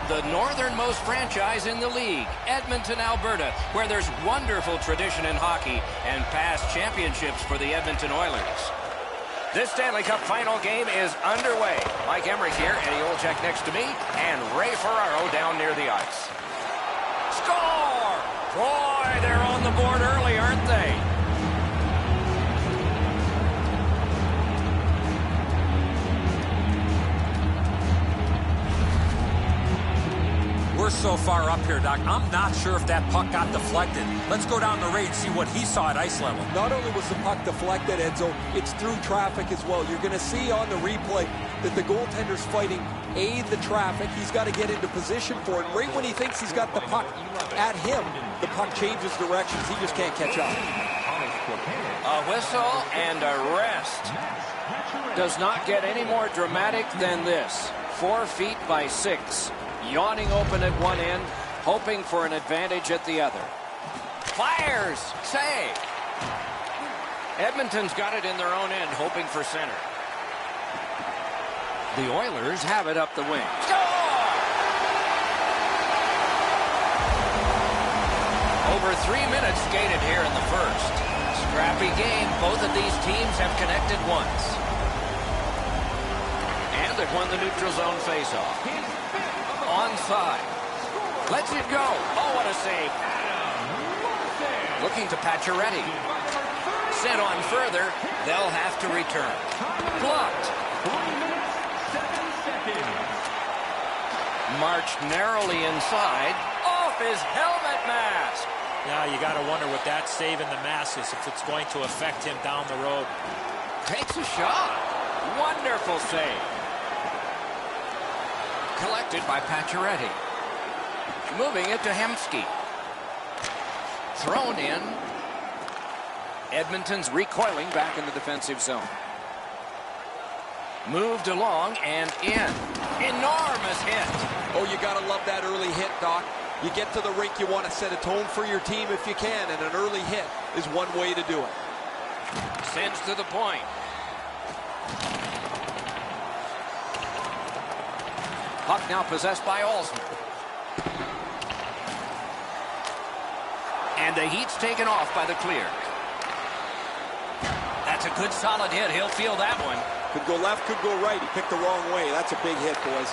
The northernmost franchise in the league, Edmonton, Alberta, where there's wonderful tradition in hockey and past championships for the Edmonton Oilers. This Stanley Cup final game is underway. Mike Emmerich here, Eddie Olczyk next to me, and Ray Ferraro down near the ice. Score! Boy, they're on the board early, aren't they? We're so far up here, Doc. I'm not sure if that puck got deflected. Let's go down to Ray and see what he saw at ice level. Not only was the puck deflected, Enzo, it's through traffic as well. You're going to see on the replay that the goaltender's fighting the traffic. He's got to get into position for it. Right when he thinks he's got the puck at him, the puck changes directions. He just can't catch up. A whistle and a rest. Does not get any more dramatic than this. 4 feet by 6. Yawning open at one end, hoping for an advantage at the other. Fires! Save! Edmonton's got it in their own end, hoping for center. The Oilers have it up the wing. Score! Over 3 minutes skated here in the first. Scrappy game. Both of these teams have connected once. And they've won the neutral zone faceoff. Onside. Lets it go. Oh, what a save. Looking to Pacioretty. Sent on further. They'll have to return. Blocked. 3 minutes, 7 seconds. Marched narrowly inside. Off his helmet mask. Now you got to wonder what that save in the mask is, if it's going to affect him down the road. Takes a shot. Wonderful save. Collected by Pacioretty. Moving it to Hemsky. Thrown in. Edmonton's recoiling back in the defensive zone. Moved along and in. Enormous hit. Oh, you got to love that early hit, Doc. You get to the rink, you want to set a tone for your team if you can, and an early hit is one way to do it. Sends to the point. Puck now possessed by Olsen. And the heat's taken off by the clear. That's a good solid hit. He'll feel that one. Could go left, could go right. He picked the wrong way. That's a big hit, boys.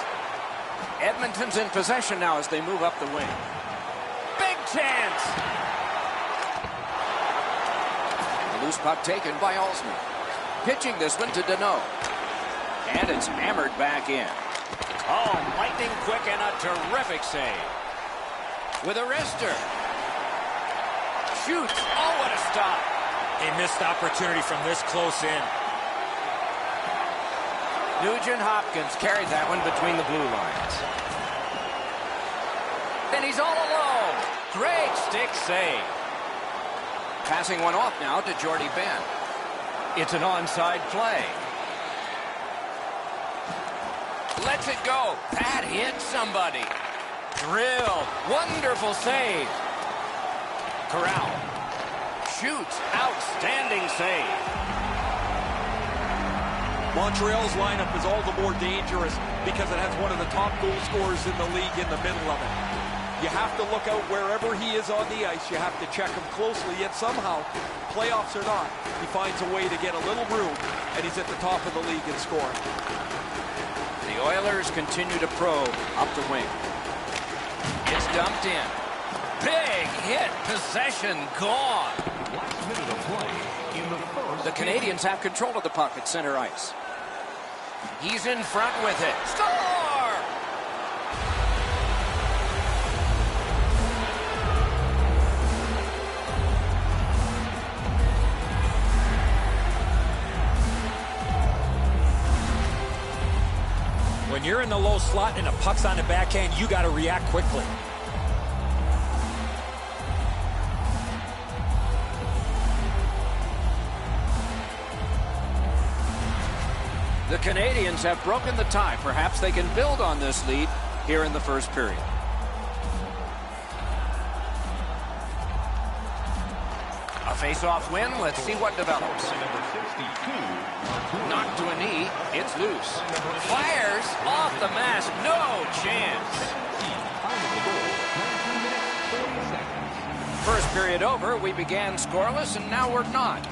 Edmonton's in possession now as they move up the wing. Big chance! A loose puck taken by Olsen. Pitching this one to Deneau. And it's hammered back in. Oh, lightning quick and a terrific save. With a wrister. Shoots. Oh, what a stop. A missed opportunity from this close in. Nugent Hopkins carried that one between the blue lines. And he's all alone. Great stick save. Passing one off now to Jordy Ben. It's an onside play. Lets it go. That hit somebody. Drilled. Wonderful save. Corral. Shoots. Outstanding save. Montreal's lineup is all the more dangerous because it has one of the top goal scorers in the league in the middle of it. You have to look out wherever he is on the ice. You have to check him closely, yet somehow, playoffs or not, he finds a way to get a little room, and he's at the top of the league in scoring. The Oilers continue to probe up the wing. It's dumped in. Big hit. Possession gone. Last minute of play in the first. The Canadians have control of the puck at center ice. He's in front with it. Score! When you're in the low slot and a puck's on the backhand, you got to react quickly. The Canadians have broken the tie. Perhaps they can build on this lead here in the first period. A face-off win. Let's see what develops. Number 62. Knocked to a knee. It's loose. Fires off the mask. No chance. Time of the goal, 19 minutes, 40 seconds. First period over. We began scoreless, and now we're not.